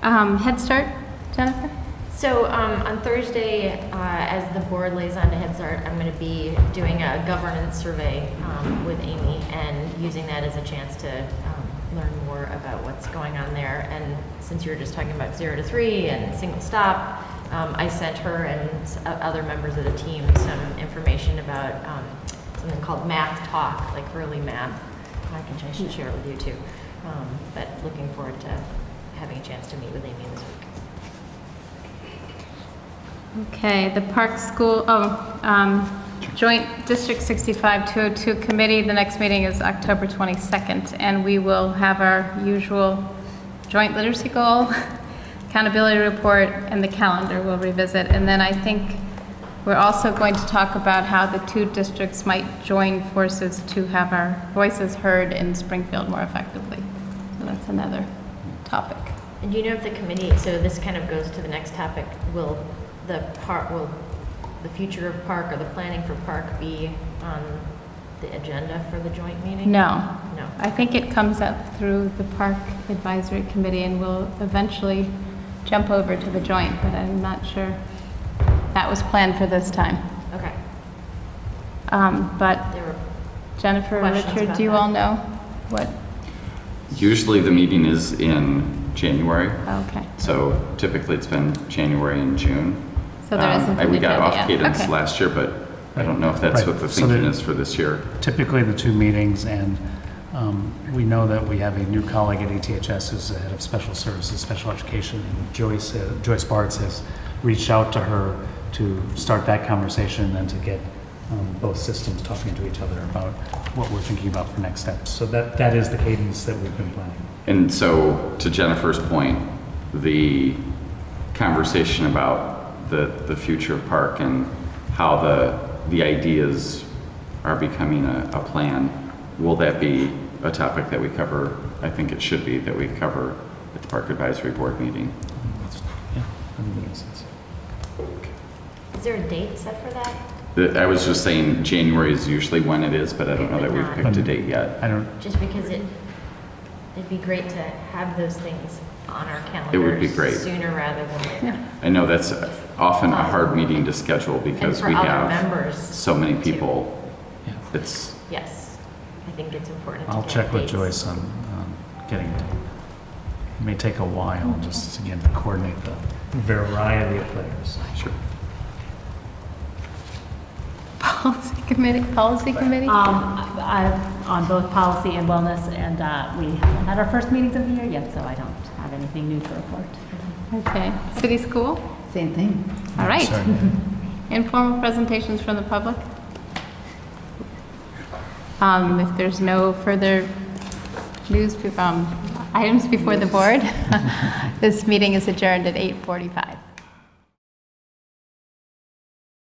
Head Start, Jennifer? So on Thursday, as the board liaison to Head Start, I'm going to be doing a governance survey with Amy and using that as a chance to learn more about what's going on there. And since you were just talking about 0 to 3 and Single Stop, I sent her and other members of the team some information about something called Math Talk, like early math. I should share it with you too. But looking forward to having a chance to meet with Amy this week. Okay, the Park School, Joint District 65-202 Committee, the next meeting is October 22nd, and we will have our usual joint literacy goal, accountability report, and the calendar we'll revisit. And then I think we're also going to talk about how the two districts might join forces to have our voices heard in Springfield more effectively. So that's another topic. And do you know if the committee, so this kind of goes to the next topic, will the future of Park or the planning for Park be on the agenda for the joint meeting? No. No. I think it comes up through the Park Advisory Committee and will eventually jump over to the joint, but I'm not sure that was planned for this time. Okay. But There were Jennifer, questions Richard, about do you that? all know what? Usually the meeting is in January. Okay. So typically it's been January and June. So there isn't an We got agenda off yet. cadence Okay. last year, but I don't know if that's Right. what the So thinking there- is for this year. Typically, the two meetings, and we know that we have a new colleague at ETHS who's the head of special services, special education, and Joyce Bartz has reached out to her to start that conversation and then to get both systems talking to each other about what we're thinking about for next steps. So that is the cadence that we've been planning. And so, to Jennifer's point, the conversation about the future of Park and how the ideas are becoming a plan, will that be a topic that we cover? I think it should be, that we cover at the Park Advisory Board meeting. Yeah, I think that makes sense. Is there a date set for that? I was just saying January is usually when it is, but I don't know that we've picked a date yet. I don't, Just because it'd be great to have those things on our calendars. It would be great. Sooner rather than later. I know that's often a hard meeting to schedule because for we other have members, so many people. It's, Yes, I think it's important to I'll get check with dates. Joyce on getting it. It may take a while, just again, to coordinate the variety of players. sure. Policy committee? On both policy and wellness, and we haven't had our first meetings of the year yet, so I don't have anything new to report. Okay. City school? Same thing. All right. Sorry. Informal presentations from the public? If there's no further items before the board, this meeting is adjourned at 8:45.